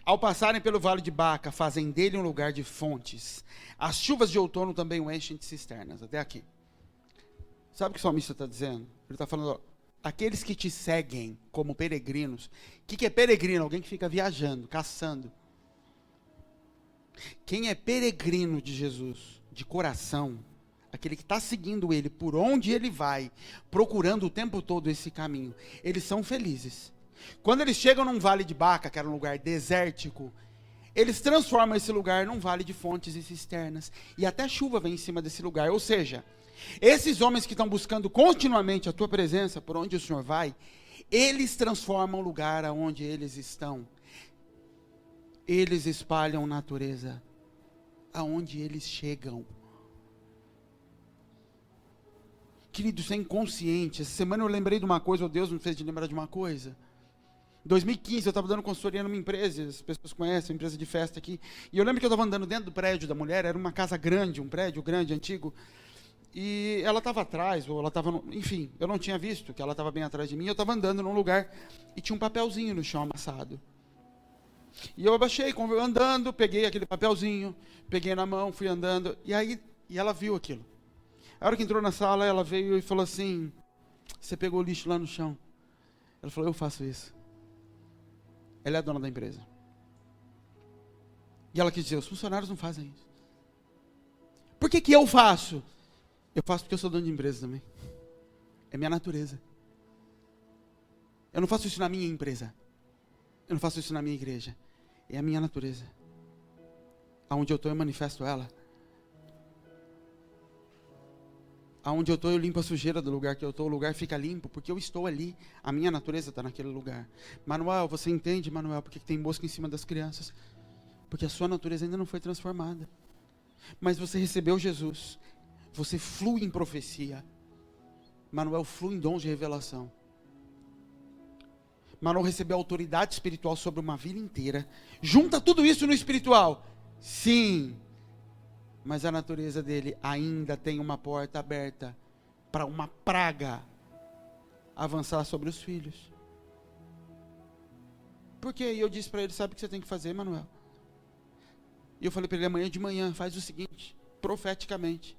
Ao passarem pelo vale de Baca, fazem dele um lugar de fontes. As chuvas de outono também o enchem de cisternas. Até aqui. Sabe o que o salmista está dizendo? Ele está falando, ó, aqueles que te seguem como peregrinos. O que é peregrino? Alguém que fica viajando, caçando. Quem é peregrino de Jesus, de coração, aquele que está seguindo ele, por onde ele vai, procurando o tempo todo esse caminho, eles são felizes. Quando eles chegam num vale de Baca, que era um lugar desértico, eles transformam esse lugar num vale de fontes e cisternas, e até chuva vem em cima desse lugar. Ou seja, esses homens que estão buscando continuamente a tua presença, por onde o Senhor vai, eles transformam o lugar aonde eles estão. Eles espalham natureza aonde eles chegam. Querido, isso é inconsciente. Essa semana eu lembrei de uma coisa, ou Deus me fez de lembrar de uma coisa. Em 2015, eu estava dando consultoria numa empresa, as pessoas conhecem, uma empresa de festa aqui, e eu lembro que eu estava andando dentro do prédio da mulher, era uma casa grande, um prédio grande, antigo, e ela estava atrás, ou ela estava, enfim, eu não tinha visto que ela estava bem atrás de mim, eu estava andando num lugar, e tinha um papelzinho no chão amassado. E eu abaixei, andando, peguei aquele papelzinho, peguei na mão, fui andando, e ela viu aquilo. A hora que entrou na sala, ela veio e falou assim, você pegou o lixo lá no chão. Ela falou, eu faço isso. Ela é a dona da empresa. E ela quis dizer, os funcionários não fazem isso. Por que eu faço? Eu faço porque eu sou dono de empresa também. É minha natureza. Eu não faço isso na minha empresa. Eu não faço isso na minha igreja. É a minha natureza. Aonde eu estou, eu manifesto ela. Aonde eu estou, eu limpo a sujeira do lugar que eu estou, o lugar fica limpo, porque eu estou ali, a minha natureza está naquele lugar. Manuel, você entende, Manuel, por que tem mosca em cima das crianças? Porque a sua natureza ainda não foi transformada. Mas você recebeu Jesus, você flui em profecia. Manuel flui em dons de revelação. Manuel recebeu autoridade espiritual sobre uma vida inteira. Junta tudo isso no espiritual. Sim. Mas a natureza dele ainda tem uma porta aberta para uma praga avançar sobre os filhos. Por quê? E eu disse para ele, sabe o que você tem que fazer, Manuel? E eu falei para ele, amanhã de manhã, faz o seguinte, profeticamente.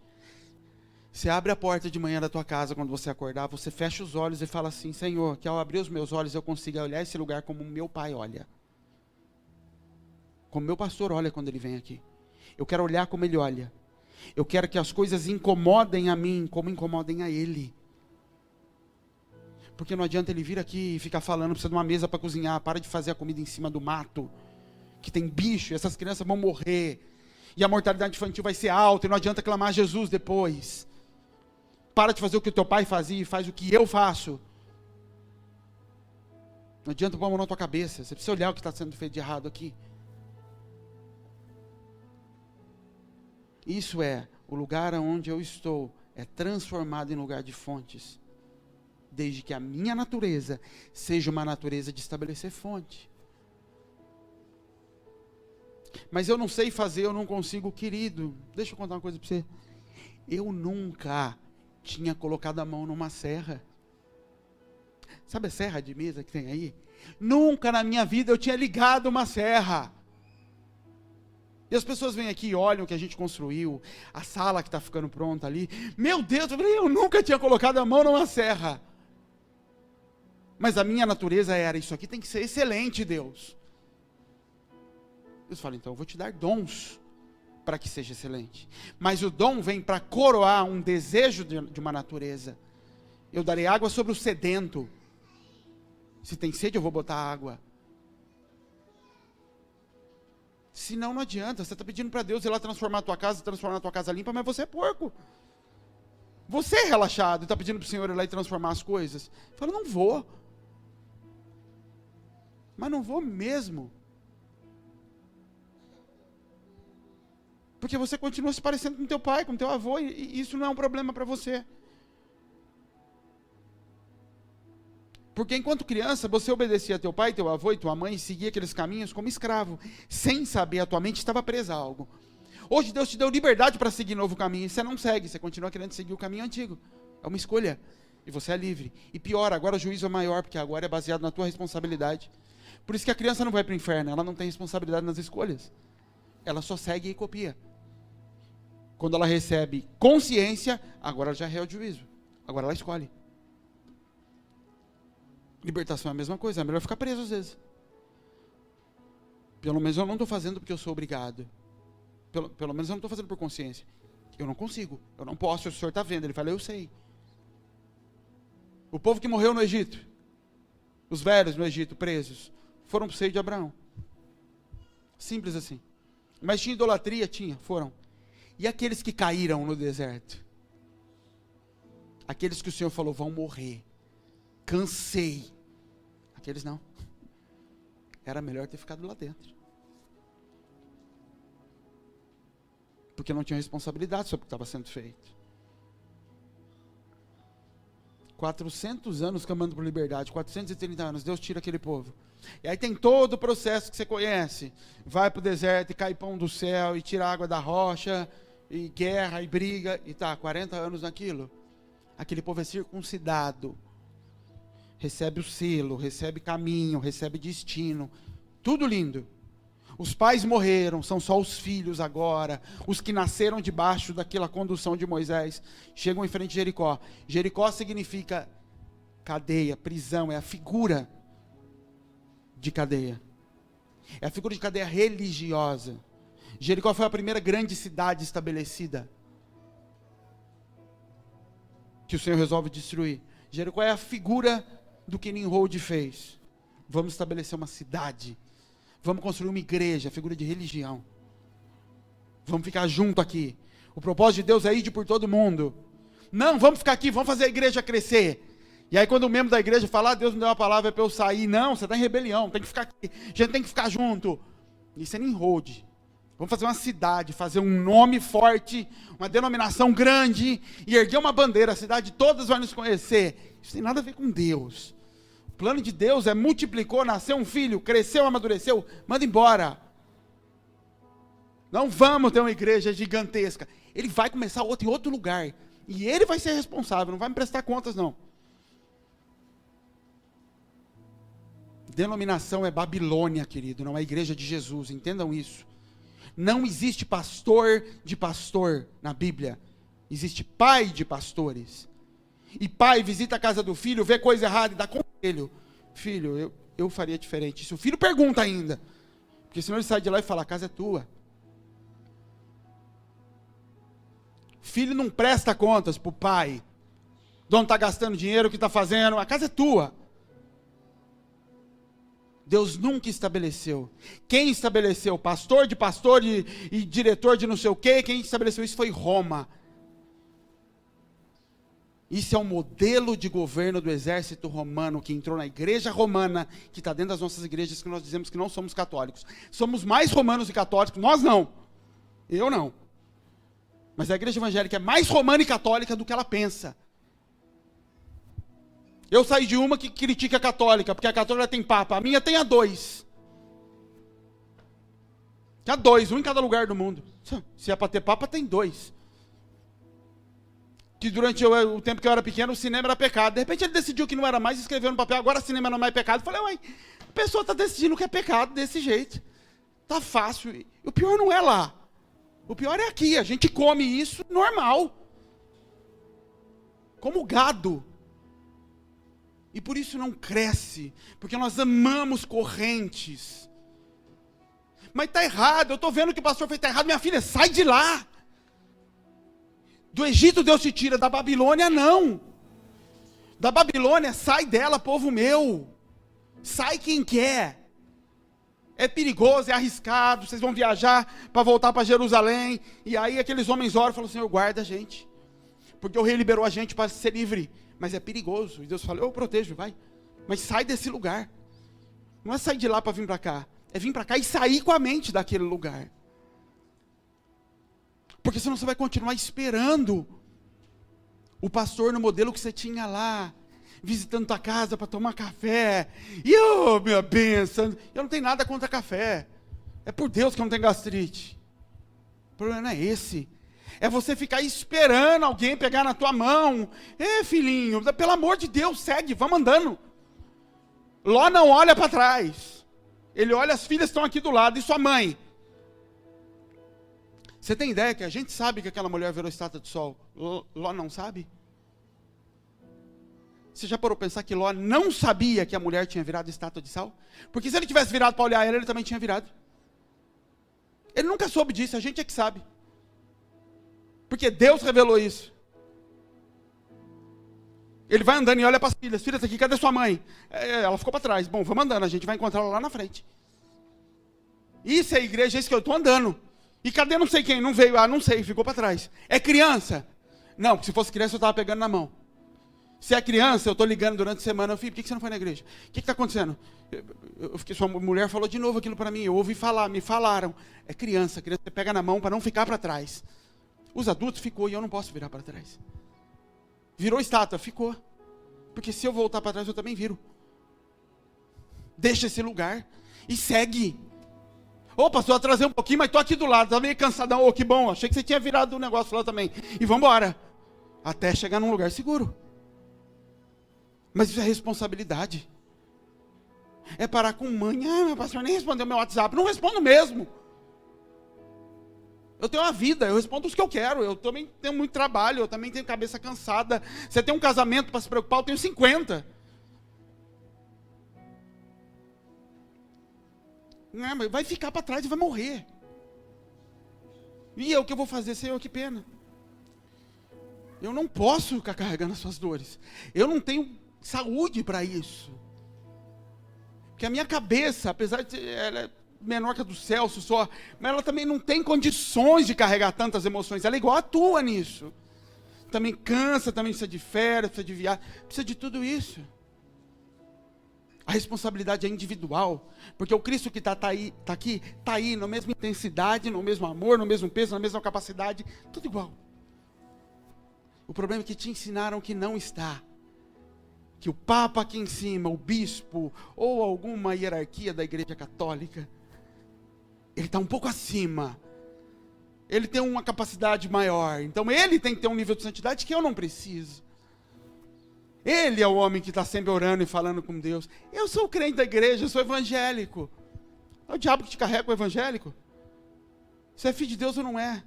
Você abre a porta de manhã da tua casa, quando você acordar, você fecha os olhos e fala assim, Senhor, que ao abrir os meus olhos eu consiga olhar esse lugar como meu pai olha. Como meu pastor olha quando ele vem aqui. Eu quero olhar como ele olha. Eu quero que as coisas incomodem a mim, como incomodem a ele. Porque não adianta ele vir aqui e ficar falando, precisa de uma mesa para cozinhar, para de fazer a comida em cima do mato, que tem bicho, essas crianças vão morrer, e a mortalidade infantil vai ser alta, e não adianta clamar a Jesus depois. Para de fazer o que o teu pai fazia e faz o que eu faço. Não adianta pôr a mão na tua cabeça, você precisa olhar o que está sendo feito de errado aqui. Isso é, o lugar onde eu estou é transformado em lugar de fontes. Desde que a minha natureza seja uma natureza de estabelecer fonte. Mas eu não sei fazer, eu não consigo, querido. Deixa eu contar uma coisa para você. Eu nunca tinha colocado a mão numa serra. Sabe a serra de mesa que tem aí? Nunca na minha vida eu tinha ligado uma serra. E as pessoas vêm aqui e olham o que a gente construiu, a sala que está ficando pronta ali. Meu Deus, eu nunca tinha colocado a mão numa serra. Mas a minha natureza era, isso aqui tem que ser excelente, Deus. Deus fala, então eu vou te dar dons para que seja excelente. Mas o dom vem para coroar um desejo de uma natureza. Eu darei água sobre o sedento. Se tem sede, eu vou botar água. Senão não adianta, você está pedindo para Deus ir lá transformar a tua casa limpa, mas você é porco. Você é relaxado e está pedindo para o Senhor ir lá e transformar as coisas. Fala, não vou. Mas não vou mesmo. Porque você continua se parecendo com teu pai, com teu avô, e isso não é um problema para você. Porque enquanto criança, você obedecia a teu pai, teu avô e tua mãe, e seguia aqueles caminhos como escravo, sem saber, a tua mente estava presa a algo. Hoje Deus te deu liberdade para seguir novo caminho, e você não segue, você continua querendo seguir o caminho antigo. É uma escolha, e você é livre. E pior, agora o juízo é maior, porque agora é baseado na tua responsabilidade. Por isso que a criança não vai para o inferno, ela não tem responsabilidade nas escolhas. Ela só segue e copia. Quando ela recebe consciência, agora ela já é o juízo. Agora ela escolhe. Libertação é a mesma coisa, é melhor ficar preso às vezes. Pelo menos eu não estou fazendo porque eu sou obrigado. Pelo menos eu não estou fazendo por consciência. Eu não consigo, eu não posso, o Senhor está vendo. Ele fala, eu sei. O povo que morreu no Egito, os velhos no Egito, presos, foram para o seio de Abraão. Simples assim. Mas tinha idolatria? Tinha, foram. E aqueles que caíram no deserto? Aqueles que o Senhor falou, vão morrer. Cansei. Aqueles não. Era melhor ter ficado lá dentro. Porque não tinha responsabilidade sobre o que estava sendo feito. 400 anos clamando por liberdade, 430 anos, Deus tira aquele povo. E aí tem todo o processo que você conhece. Vai para o deserto e cai pão do céu, e tira água da rocha, e guerra, e briga, e tá, 40 anos naquilo. Aquele povo é circuncidado. Recebe o selo, recebe caminho, recebe destino. Tudo lindo. Os pais morreram, são só os filhos agora. Os que nasceram debaixo daquela condução de Moisés chegam em frente a Jericó. Jericó significa cadeia, prisão, é a figura de cadeia. É a figura de cadeia religiosa. Jericó foi a primeira grande cidade estabelecida que o Senhor resolve destruir. Jericó é a figura do que Nimrod fez. Vamos estabelecer uma cidade. Vamos construir uma igreja, figura de religião. Vamos ficar junto aqui. O propósito de Deus é ir por todo mundo. Não, vamos ficar aqui, vamos fazer a igreja crescer. E aí quando o membro da igreja fala, Deus me deu uma palavra para eu sair. Não, você está em rebelião, tem que ficar aqui. A gente tem que ficar junto. Isso é Nimrod. Vamos fazer uma cidade, fazer um nome forte, uma denominação grande, e erguer uma bandeira, a cidade todas vão nos conhecer. Isso tem nada a ver com Deus. O plano de Deus é multiplicou, nasceu um filho, cresceu, amadureceu, manda embora. Não vamos ter uma igreja gigantesca. Ele vai começar outra em outro lugar. E ele vai ser responsável, não vai me prestar contas não. Denominação é Babilônia, querido, não é a igreja de Jesus, entendam isso. Não existe pastor de pastor na Bíblia. Existe pai de pastores. E pai visita a casa do filho, vê coisa errada e dá conselho. Filho, eu faria diferente. Se o filho pergunta ainda, porque senão ele sai de lá e fala, a casa é tua. Filho não presta contas para o pai. De onde está gastando dinheiro, o que está fazendo, a casa é tua. Deus nunca estabeleceu. Quem estabeleceu? Pastor de pastor e diretor de não sei o quê. Quem estabeleceu isso foi Roma. Isso é um modelo de governo do exército romano, que entrou na igreja romana, que está dentro das nossas igrejas, que nós dizemos que não somos católicos. Somos mais romanos e católicos, nós não. Eu não. Mas a igreja evangélica é mais romana e católica do que ela pensa. Eu saí de uma que critica a católica, porque a católica tem papa, a minha tem a 2. Tem a 2, um em cada lugar do mundo. Se é para ter papa, tem 2. Que durante o tempo que eu era pequeno, o cinema era pecado. De repente ele decidiu que não era mais, escreveu no papel, agora cinema não é mais pecado. Eu falei, ué, a pessoa está decidindo que é pecado desse jeito. Tá fácil. E o pior não é lá. O pior é aqui, a gente come isso normal. Como gado. E por isso não cresce, porque nós amamos correntes. Mas está errado, eu estou vendo que o pastor fez, está errado, minha filha, sai de lá. Do Egito Deus te tira, da Babilônia não. Da Babilônia, sai dela, povo meu. Sai quem quer. É perigoso, é arriscado, vocês vão viajar para voltar para Jerusalém. E aí aqueles homens oram e falam, Senhor, guarda a gente. Porque o rei liberou a gente para ser livre. Mas é perigoso. E Deus fala, eu protejo, vai. Mas sai desse lugar. Não é sair de lá para vir para cá. É vir para cá e sair com a mente daquele lugar. Porque senão você vai continuar esperando o pastor no modelo que você tinha lá. Visitando tua casa para tomar café. E minha bênção. Eu não tenho nada contra café. É por Deus que eu não tenho gastrite. O problema não é esse. É você ficar esperando alguém pegar na tua mão. Filhinho, pelo amor de Deus, segue, vamos andando. Ló não olha para trás. Ele olha, as filhas estão aqui do lado, e sua mãe? Você tem ideia que a gente sabe que aquela mulher virou estátua de sol? Ló não sabe? Você já parou para pensar que Ló não sabia que a mulher tinha virado estátua de sal? Porque se ele tivesse virado para olhar ela, ele também tinha virado. Ele nunca soube disso, a gente é que sabe. Porque Deus revelou isso. Ele vai andando e olha para as filhas. Filhas aqui, cadê sua mãe? Ela ficou para trás. Bom, vamos andando, a gente vai encontrar ela lá na frente. Isso é igreja, é isso que eu estou andando. E cadê não sei quem? Não veio, não sei, ficou para trás. É criança? Não, porque se fosse criança eu estava pegando na mão. Se é criança, eu estou ligando durante a semana. Filho, por que você não foi na igreja? O que está acontecendo? Sua mulher falou de novo aquilo para mim. Eu ouvi falar, me falaram. É criança você pega na mão para não ficar para trás. Os adultos ficou e eu não posso virar para trás. Virou estátua? Ficou. Porque se eu voltar para trás eu também viro. Deixa esse lugar e segue. Pastor, atrasei um pouquinho, mas estou aqui do lado, estava meio cansadão. Que bom, achei que você tinha virado o negócio lá também. E vamos embora. Até chegar num lugar seguro. Mas isso é responsabilidade. É parar com mãe. Meu pastor nem respondeu meu WhatsApp. Não respondo mesmo. Eu tenho uma vida, eu respondo os que eu quero. Eu também tenho muito trabalho, eu também tenho cabeça cansada. Você tem um casamento para se preocupar, eu tenho 50. Mas vai ficar para trás e vai morrer. E eu, o que eu vou fazer, Senhor, que pena. Eu não posso ficar carregando as suas dores. Eu não tenho saúde para isso. Porque a minha cabeça, apesar de ela é menor que a do Celso mas ela também não tem condições de carregar tantas emoções. Ela é igual a tua nisso. também cansa, também precisa de férias, precisa de viagem, precisa de tudo isso. A responsabilidade é individual, porque o Cristo que está aí, na mesma intensidade, no mesmo amor, no mesmo peso, na mesma capacidade, tudo igual. O problema é que te ensinaram que não está. Que o Papa aqui em cima, o bispo, ou alguma hierarquia da Igreja Católica, ele está um pouco acima. Ele tem uma capacidade maior. Então ele tem que ter um nível de santidade que eu não preciso. Ele é o homem que está sempre orando e falando com Deus. Eu sou crente da igreja, eu sou evangélico. É o diabo que te carrega o evangélico? Você é filho de Deus ou não é?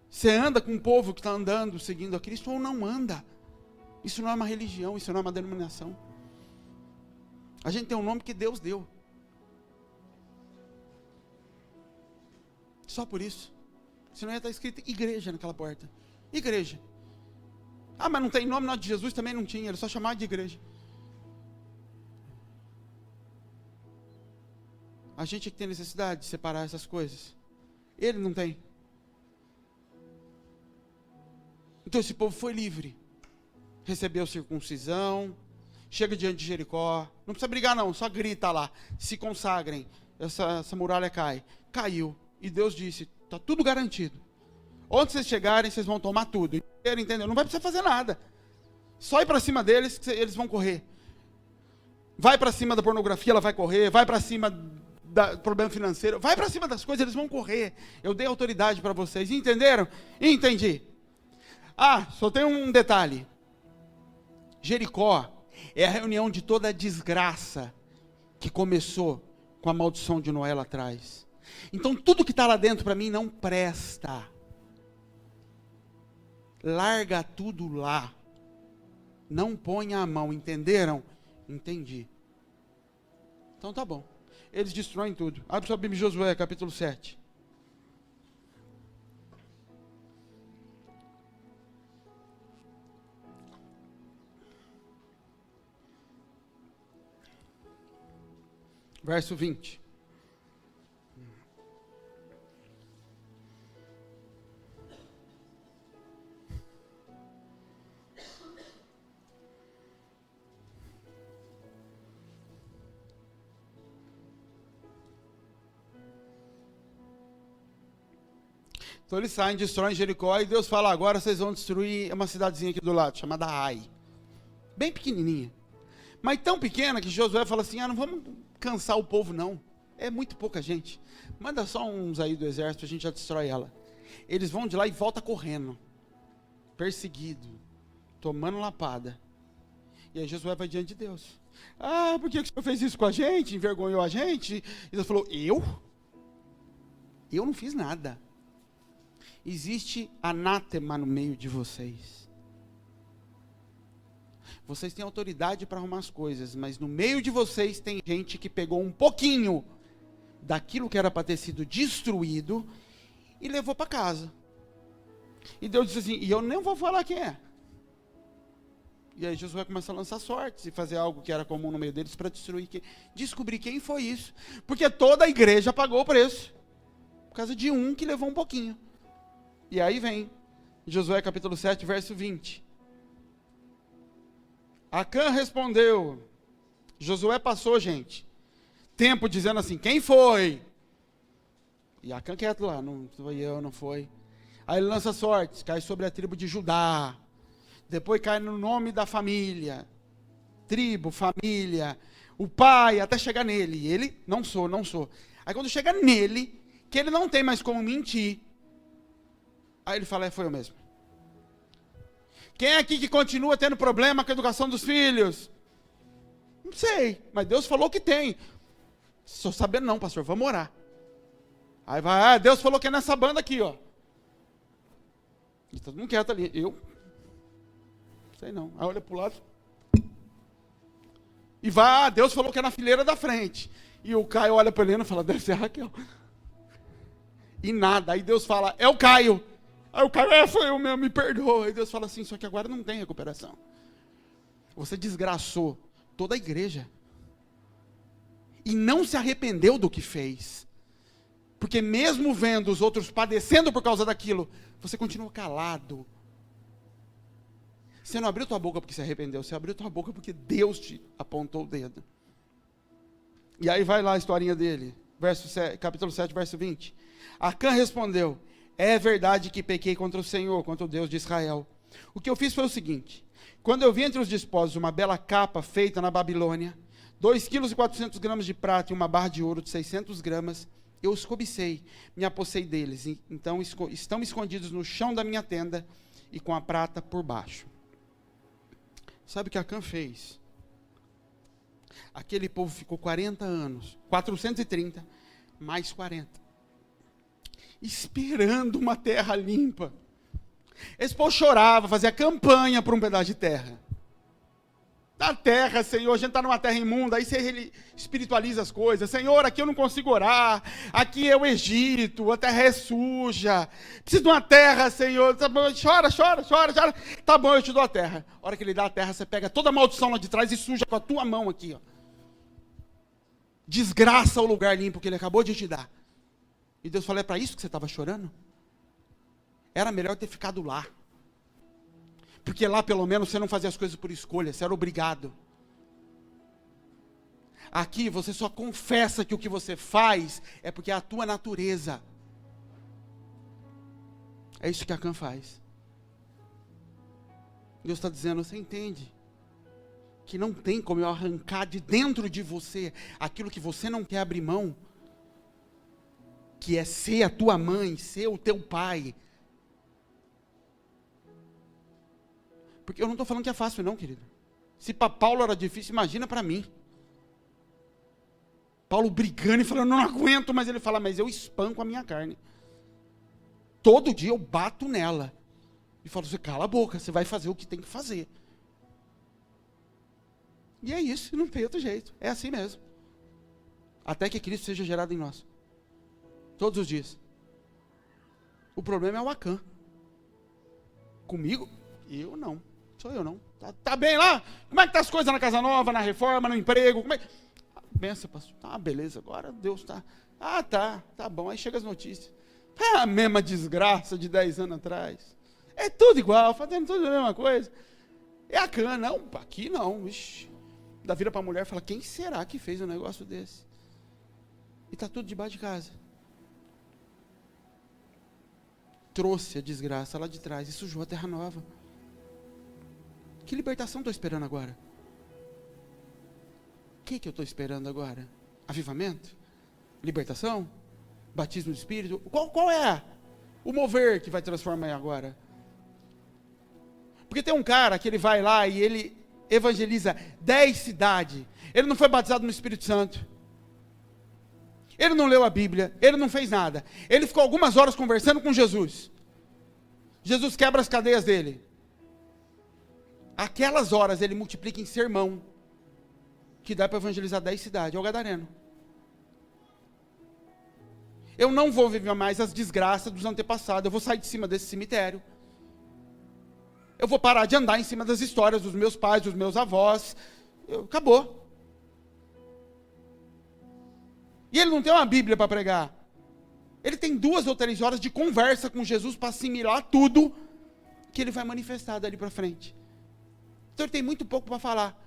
Você anda com o povo que está andando, seguindo a Cristo ou não anda? Isso não é uma religião, isso não é uma denominação. A gente tem um nome que Deus deu. Só por isso. Senão ia estar escrito igreja naquela porta. Igreja. Ah, mas não tem nome, não, de Jesus também não tinha, ele só chamava de igreja. A gente é que tem necessidade de separar essas coisas. Ele não tem. Então esse povo foi livre. Recebeu circuncisão, chega diante de Jericó, não precisa brigar não, só grita lá, se consagrem, essa muralha cai. Caiu, e Deus disse, está tudo garantido. Onde vocês chegarem, vocês vão tomar tudo. Entendeu? Não vai precisar fazer nada. Só ir para cima deles, que eles vão correr. Vai para cima da pornografia, ela vai correr. Vai para cima do problema financeiro. Vai para cima das coisas, eles vão correr. Eu dei autoridade para vocês. Entenderam? Entendi. Ah, só tem um detalhe. Jericó é a reunião de toda a desgraça que começou com a maldição de Noé lá atrás. Então tudo que está lá dentro para mim não presta. Larga tudo lá. Não ponha a mão, entenderam? Entendi. Então tá bom. Eles destroem tudo. Abre sua Bíblia, Josué, capítulo 7. Verso 20. Então eles saem, destroem Jericó e Deus fala, agora vocês vão destruir uma cidadezinha aqui do lado, chamada Ai. Bem pequenininha. Mas tão pequena que Josué fala assim, não vamos cansar o povo não. É muito pouca gente. Manda só uns aí do exército, a gente já destrói ela. Eles vão de lá e voltam correndo. Perseguido. Tomando lapada. E aí Josué vai diante de Deus. Ah, por que o Senhor fez isso com a gente? Envergonhou a gente? E Deus falou, eu? Eu não fiz nada. Existe anátema no meio de vocês. Vocês têm autoridade para arrumar as coisas, mas no meio de vocês tem gente que pegou um pouquinho daquilo que era para ter sido destruído e levou para casa. E Deus disse assim, e eu nem vou falar quem é. E aí Josué começa a lançar sortes e fazer algo que era comum no meio deles para descobrir quem foi isso. Porque toda a igreja pagou o preço. Por causa de um que levou um pouquinho. E aí vem, Josué capítulo 7, verso 20. Acã respondeu, Josué passou, gente, tempo dizendo assim, quem foi? E Acã quieto lá, não foi eu, não foi. Aí ele lança sortes, cai sobre a tribo de Judá. Depois cai no nome da família. Tribo, família, o pai, até chegar nele. E ele, não sou. Aí quando chega nele, que ele não tem mais como mentir, aí ele fala, foi eu mesmo. Quem é aqui que continua tendo problema com a educação dos filhos? Não sei, mas Deus falou que tem. Só sabendo não, pastor, vamos orar. Aí vai, Deus falou que é nessa banda aqui, ó. E todo mundo quieto ali. Eu? Sei não. Aí olha pro lado. E vai, Deus falou que é na fileira da frente. E o Caio olha para ele e fala, deve ser a Raquel. E nada, aí Deus fala, é o Caio. Aí o Caio, foi eu mesmo, me perdoa. Aí Deus fala assim, só que agora não tem recuperação. Você desgraçou toda a igreja. E não se arrependeu do que fez. Porque mesmo vendo os outros padecendo por causa daquilo, você continua calado. Você não abriu tua boca porque se arrependeu, você abriu tua boca porque Deus te apontou o dedo. E aí vai lá a historinha dele, capítulo 7, verso 20. Acã respondeu: é verdade que pequei contra o Senhor, contra o Deus de Israel. O que eu fiz foi o seguinte: quando eu vi entre os despojos uma bela capa feita na Babilônia, 2,4 kg de prata e uma barra de ouro de 600 gramas, eu os cobicei, me apossei deles. Então estão escondidos no chão da minha tenda e com a prata por baixo. Sabe o que Acã fez? Aquele povo ficou 40 anos, 430, mais 40, esperando uma terra limpa. Esse povo chorava, fazia campanha por um pedaço de terra. Da terra, Senhor, a gente está numa terra imunda, aí você espiritualiza as coisas. Senhor, aqui eu não consigo orar, aqui é o Egito, a terra é suja, preciso de uma terra, Senhor. Tá bom, chora. Tá bom, eu te dou a terra. A hora que ele dá a terra, você pega toda a maldição lá de trás e suja com a tua mão aqui, ó. Desgraça o lugar limpo que ele acabou de te dar. E Deus falou: é para isso que você estava chorando? Era melhor ter ficado lá. Porque lá pelo menos você não fazia as coisas por escolha, você era obrigado. Aqui você só confessa que o que você faz é porque é a tua natureza. É isso que Acã faz. Deus está dizendo: você entende que não tem como eu arrancar de dentro de você aquilo que você não quer abrir mão, que é ser a tua mãe, ser o teu pai. Porque eu não estou falando que é fácil não, querido. Se para Paulo era difícil, imagina para mim. Paulo brigando e falando: não aguento, mas ele fala: mas eu espanco a minha carne. Todo dia eu bato nela. E falo: você cala a boca, você vai fazer o que tem que fazer. E é isso, não tem outro jeito. É assim mesmo. Até que Cristo seja gerado em nós. Todos os dias. O problema é o Acã. Comigo, eu não. Sou eu não. Tá bem lá? Como é que tá as coisas na casa nova, na reforma, no emprego? Como é? Benção, pastor. Ah, beleza, agora Deus tá. Ah, tá bom. Aí chega as notícias. É a mesma desgraça de 10 anos atrás. É tudo igual, fazendo tudo a mesma coisa. É Acã, não, aqui não. Ixi. Da vira para a mulher e fala: quem será que fez um negócio desse? E tá tudo debaixo de casa. Trouxe a desgraça lá de trás e sujou a terra nova. Que libertação estou esperando agora? O que eu estou esperando agora? Avivamento? Libertação? Batismo do Espírito? Qual é o mover que vai transformar agora? Porque tem um cara que ele vai lá e ele evangeliza 10 cidades. Ele não foi batizado no Espírito Santo. Ele não leu a Bíblia. Ele não fez nada. Ele ficou algumas horas conversando com Jesus. Jesus quebra as cadeias dele. Aquelas horas ele multiplica em sermão, que dá para evangelizar 10 cidades. É o gadareno. Eu não vou viver mais as desgraças dos antepassados. Eu vou sair de cima desse cemitério. Eu vou parar de andar em cima das histórias dos meus pais, dos meus avós. Acabou. E ele não tem uma Bíblia para pregar. Ele tem 2 ou 3 horas de conversa com Jesus para assimilar tudo que ele vai manifestar dali para frente. Então ele tem muito pouco para falar.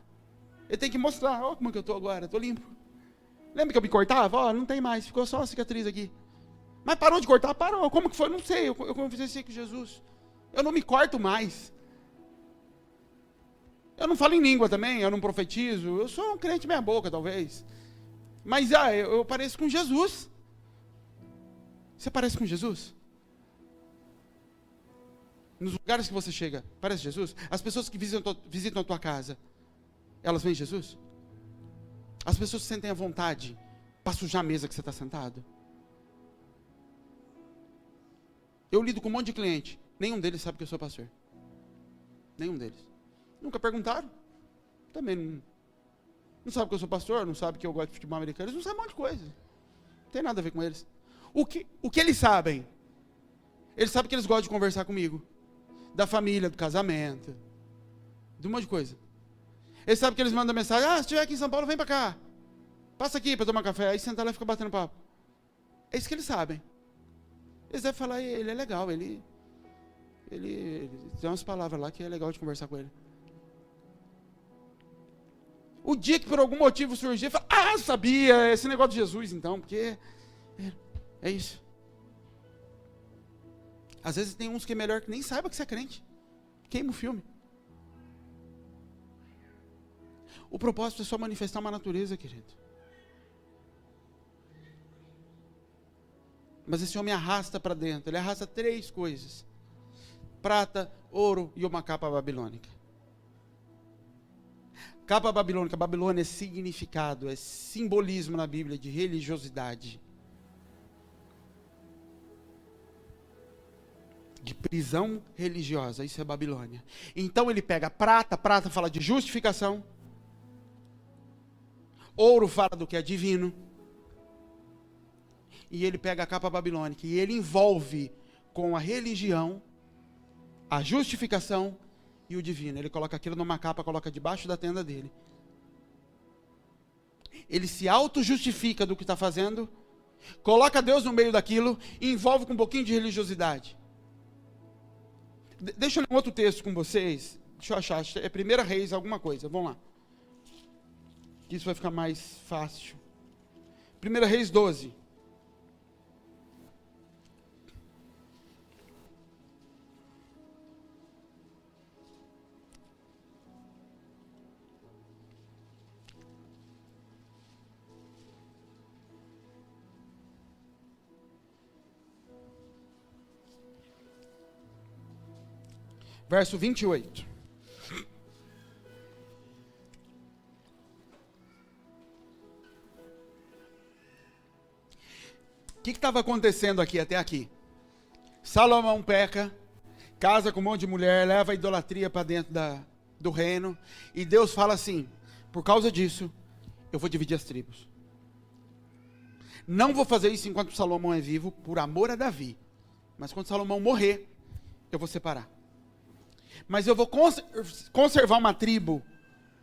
Ele tem que mostrar: ó, como é que eu estou agora, estou limpo. Lembra que eu me cortava? Ó, não tem mais, ficou só uma cicatriz aqui. Mas parou de cortar? Parou. Como que foi? Não sei, eu conversei com Jesus. Eu não me corto mais. Eu não falo em língua também, eu não profetizo. Eu sou um crente meia boca, talvez. Mas eu pareço com Jesus. Você parece com Jesus? Nos lugares que você chega, parece Jesus? As pessoas que visitam a tua casa, elas veem Jesus? As pessoas se sentem à vontade para sujar a mesa que você está sentado? Eu lido com um monte de cliente. Nenhum deles sabe que eu sou pastor. Nenhum deles. Nunca perguntaram. Também não sabe que eu sou pastor, não sabe que eu gosto de futebol americano. Eles não sabem um monte de coisa. Não tem nada a ver com eles. O que eles sabem? Eles sabem que eles gostam de conversar comigo. Da família, do casamento. De um monte de coisa. Eles sabem que eles mandam mensagem: se estiver aqui em São Paulo, vem para cá. Passa aqui para tomar café. Aí senta lá e fica batendo papo. É isso que eles sabem. Eles devem falar, ele é legal, ele tem umas palavras lá que é legal de conversar com ele. O dia que por algum motivo surgir, fala, sabia, esse negócio de Jesus então, porque é isso. Às vezes tem uns que é melhor que nem saiba que você é crente. Queima o filme. O propósito é só manifestar uma natureza, querido. Mas esse homem arrasta para dentro, ele arrasta 3 coisas: prata, ouro e uma capa babilônica. Capa babilônica, Babilônia é significado, é simbolismo na Bíblia de religiosidade, de prisão religiosa, isso é Babilônia. Então ele pega prata, prata fala de justificação, ouro fala do que é divino, e ele pega a capa babilônica e ele envolve com a religião, a justificação e o divino. Ele coloca aquilo numa capa, coloca debaixo da tenda dele. Ele se auto-justifica do que está fazendo, coloca Deus no meio daquilo e envolve com um pouquinho de religiosidade. Deixa eu ler um outro texto com vocês. Deixa eu achar, é 1 Reis alguma coisa, vamos lá. Isso vai ficar mais fácil. 1 Reis 12. Verso 28. O que estava acontecendo aqui até aqui? Salomão peca, casa com um monte de mulher, leva a idolatria para dentro do reino, e Deus fala assim: por causa disso, eu vou dividir as tribos. Não vou fazer isso enquanto Salomão é vivo, por amor a Davi, mas quando Salomão morrer, eu vou separar. Mas eu vou conservar uma tribo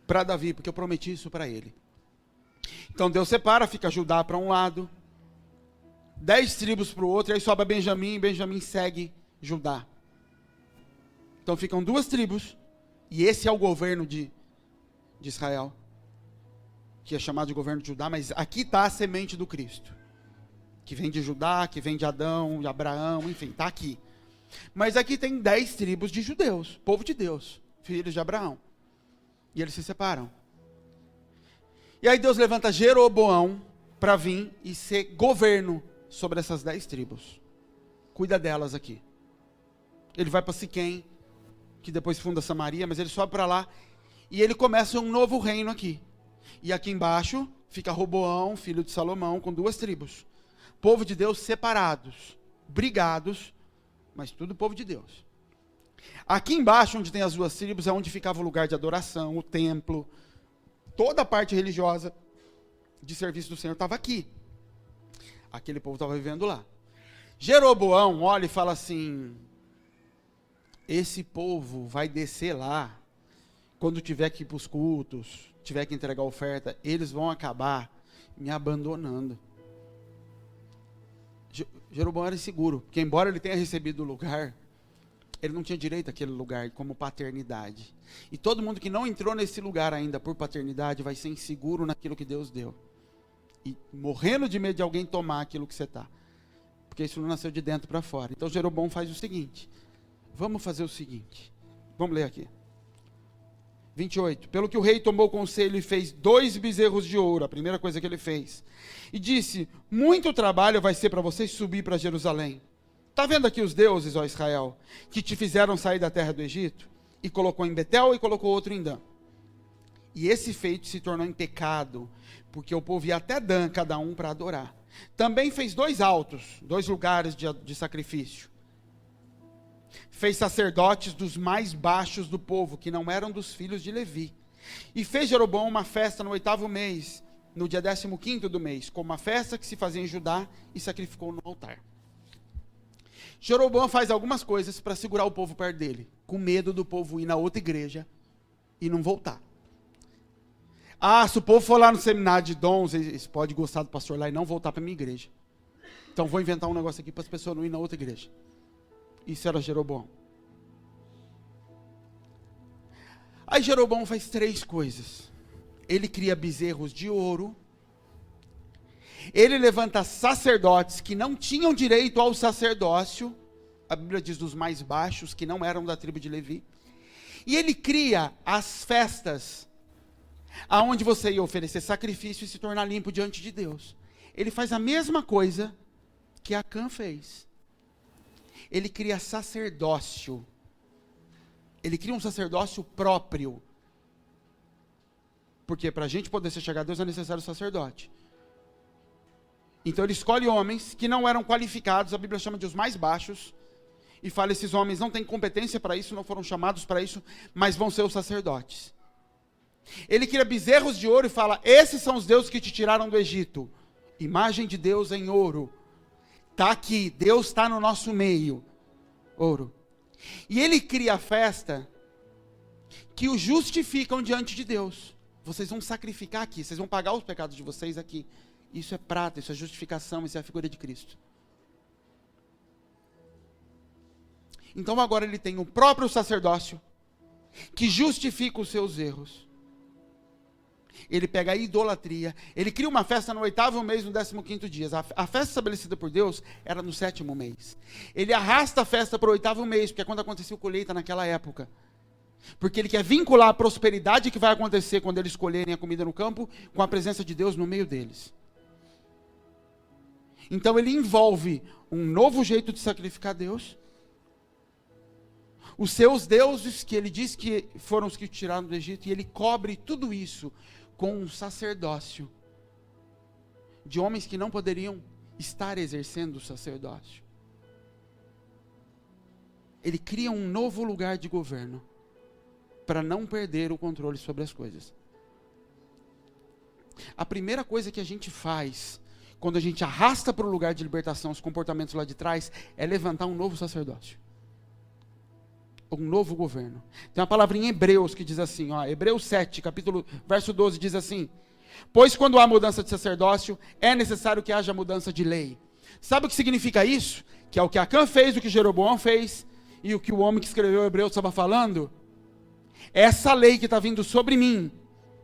para Davi, porque eu prometi isso para ele. Então Deus separa, fica Judá para um lado, 10 tribos para o outro, e aí sobra Benjamim, e Benjamim segue Judá. Então ficam 2 tribos, e esse é o governo de Israel, que é chamado de governo de Judá, mas aqui está a semente do Cristo, que vem de Judá, que vem de Adão, de Abraão, enfim, está aqui. Mas aqui tem 10 tribos de judeus, povo de Deus, filhos de Abraão. E eles se separam. E aí Deus levanta Jeroboão para vir e ser governo sobre essas 10 tribos. Cuida delas aqui. Ele vai para Siquém, que depois funda Samaria, mas ele sobe para lá. E ele começa um novo reino aqui. E aqui embaixo fica Roboão, filho de Salomão, com 2 tribos. Povo de Deus separados, brigados, mas tudo povo de Deus. Aqui embaixo, onde tem as 2 tribos, é onde ficava o lugar de adoração, o templo, toda a parte religiosa de serviço do Senhor estava aqui. Aquele povo estava vivendo lá. Jeroboão olha e fala assim: esse povo vai descer lá, quando tiver que ir para os cultos, tiver que entregar oferta, eles vão acabar me abandonando. Jeroboão era inseguro, porque embora ele tenha recebido o lugar, ele não tinha direito àquele lugar como paternidade. E todo mundo que não entrou nesse lugar ainda por paternidade vai ser inseguro naquilo que Deus deu. E morrendo de medo de alguém tomar aquilo que você está. Porque isso não nasceu de dentro para fora. Então Jeroboão faz o seguinte. Vamos fazer o seguinte. Vamos ler aqui. 28. Pelo que o rei tomou conselho e fez 2 bezerros de ouro, a primeira coisa que ele fez. E disse: muito trabalho vai ser para vocês subir para Jerusalém. Está vendo aqui os deuses, ó Israel, que te fizeram sair da terra do Egito? E colocou em Betel e colocou outro em Dan. E esse feito se tornou em pecado, porque o povo ia até Dan, cada um para adorar. Também fez 2 altos, 2 lugares de sacrifício. Fez sacerdotes dos mais baixos do povo, que não eram dos filhos de Levi. E fez Jeroboão uma festa no 8º mês, no dia 15º do mês, como uma festa que se fazia em Judá, e sacrificou no altar. Jeroboão faz algumas coisas para segurar o povo perto dele, com medo do povo ir na outra igreja e não voltar. Se o povo for lá no seminário de dons, eles podem gostar do pastor lá e não voltar para a minha igreja. Então vou inventar um negócio aqui para as pessoas não ir na outra igreja. Isso era Jeroboão. Aí Jeroboão faz 3 coisas. Ele cria bezerros de ouro. Ele levanta sacerdotes que não tinham direito ao sacerdócio. A Bíblia diz dos mais baixos, que não eram da tribo de Levi. E ele cria as festas, aonde você ia oferecer sacrifício e se tornar limpo diante de Deus. Ele faz a mesma coisa que Acã fez. Ele cria sacerdócio. Ele cria um sacerdócio próprio. Porque para a gente poder chegar a Deus é necessário sacerdote. Então ele escolhe homens que não eram qualificados, a Bíblia chama de os mais baixos, e fala, esses homens não têm competência para isso, não foram chamados para isso, mas vão ser os sacerdotes. Ele cria bezerros de ouro e fala, esses são os deuses que te tiraram do Egito. Imagem de Deus em ouro. Está aqui, Deus está no nosso meio. Ouro. E ele cria a festa que o justificam diante de Deus. Vocês vão sacrificar aqui, vocês vão pagar os pecados de vocês aqui. Isso é prata, isso é justificação, isso é a figura de Cristo. Então agora ele tem o próprio sacerdócio que justifica os seus erros. Ele pega a idolatria, ele cria uma festa no 8º mês, no 15º dia. A festa estabelecida por Deus era no 7º mês. Ele arrasta a festa para o 8º mês, porque é quando aconteceu a colheita naquela época. Porque ele quer vincular a prosperidade que vai acontecer quando eles colherem a comida no campo, com a presença de Deus no meio deles. Então ele envolve um novo jeito de sacrificar a Deus. Os seus deuses, que ele diz que foram os que tiraram do Egito, e ele cobre tudo isso com um sacerdócio de homens que não poderiam estar exercendo o sacerdócio. Ele cria um novo lugar de governo para não perder o controle sobre as coisas. A primeira coisa que a gente faz quando a gente arrasta para o lugar de libertação os comportamentos lá de trás é levantar um novo sacerdócio. Um novo governo. Tem uma palavra em Hebreus que diz assim, ó, Hebreus 7, verso 12, diz assim, pois quando há mudança de sacerdócio, é necessário que haja mudança de lei. Sabe o que significa isso? Que é o que Acã fez, o que Jeroboão fez, e o que o homem que escreveu Hebreus estava falando. Essa lei que está vindo sobre mim,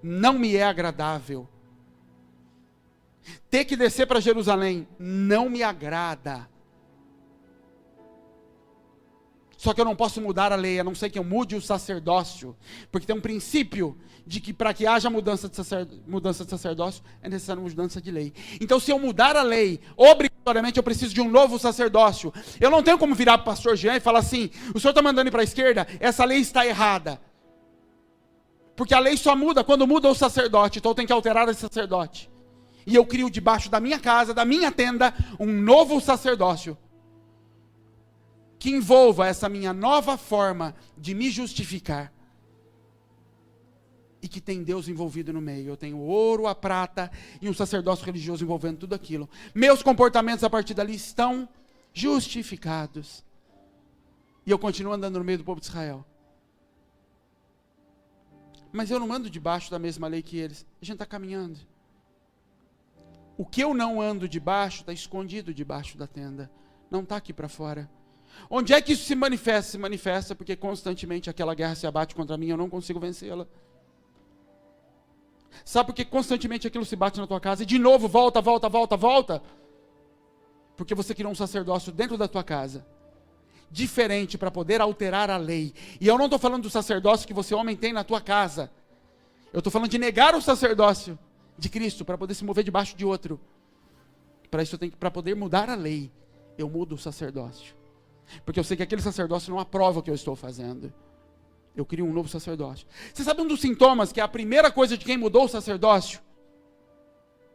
não me é agradável. Ter que descer para Jerusalém, não me agrada. Só que eu não posso mudar a lei, a não ser que eu mude o sacerdócio. Porque tem um princípio de que para que haja mudança de sacerdócio, é necessário mudança de lei. Então se eu mudar a lei, obrigatoriamente eu preciso de um novo sacerdócio. Eu não tenho como virar para o pastor Jean e falar assim, o senhor está mandando ir para a esquerda, essa lei está errada. Porque a lei só muda quando muda o sacerdote, então eu tenho que alterar esse sacerdote. E eu crio debaixo da minha casa, da minha tenda, um novo sacerdócio. Que envolva essa minha nova forma de me justificar. E que tem Deus envolvido no meio. Eu tenho o ouro, a prata e um sacerdócio religioso envolvendo tudo aquilo. Meus comportamentos a partir dali estão justificados. E eu continuo andando no meio do povo de Israel. Mas eu não ando debaixo da mesma lei que eles. A gente está caminhando. O que eu não ando debaixo está escondido debaixo da tenda. Não está aqui para fora. Onde é que isso se manifesta? Se manifesta porque constantemente aquela guerra se abate contra mim e eu não consigo vencê-la. Sabe por que constantemente aquilo se bate na tua casa e de novo volta? Porque você criou um sacerdócio dentro da tua casa. Diferente para poder alterar a lei. E eu não estou falando do sacerdócio que você homem tem na tua casa. Eu estou falando de negar o sacerdócio de Cristo para poder se mover debaixo de outro. Para isso eu tenho que, para poder mudar a lei, eu mudo o sacerdócio. Porque eu sei que aquele sacerdócio não aprova o que eu estou fazendo. Eu crio um novo sacerdócio. Você sabe um dos sintomas que é a primeira coisa de quem mudou o sacerdócio?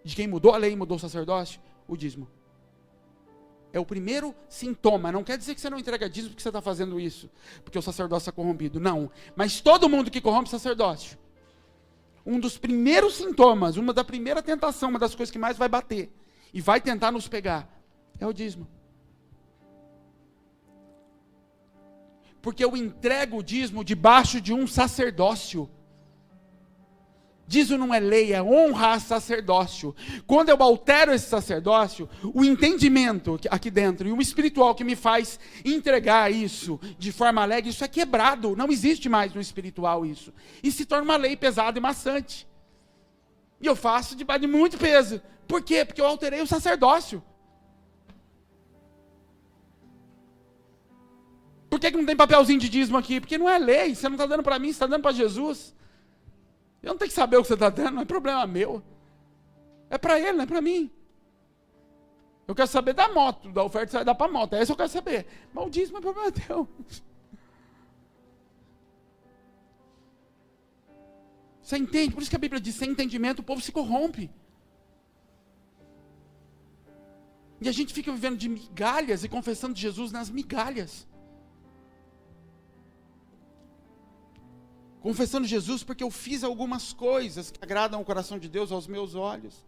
De quem mudou a lei e mudou o sacerdócio? O dízimo. É o primeiro sintoma. Não quer dizer que você não entrega dízimo porque você está fazendo isso. Porque o sacerdócio está corrompido. Não. Mas todo mundo que corrompe o sacerdócio. Um dos primeiros sintomas, uma da primeira tentação, uma das coisas que mais vai bater e vai tentar nos pegar, é o dízimo. Porque eu entrego o dízimo debaixo de um sacerdócio. Dízimo não é lei, é honra a sacerdócio. Quando eu altero esse sacerdócio, o entendimento aqui dentro e o espiritual que me faz entregar isso de forma alegre, isso é quebrado. Não existe mais no espiritual isso. E se torna uma lei pesada e maçante. E eu faço debaixo de muito peso. Por quê? Porque eu alterei o sacerdócio. Por que não tem papelzinho de dízimo aqui? Porque não é lei. Você não está dando para mim, você está dando para Jesus. Eu não tenho que saber o que você está dando, não é problema meu. É para ele, não é para mim. Eu quero saber da moto, da oferta que você vai dar para a moto. É isso que eu quero saber. Mas o dízimo é problema teu. Você entende? Por isso que a Bíblia diz, sem entendimento o povo se corrompe. E a gente fica vivendo de migalhas e confessando Jesus nas migalhas. Confessando Jesus porque eu fiz algumas coisas que agradam o coração de Deus aos meus olhos.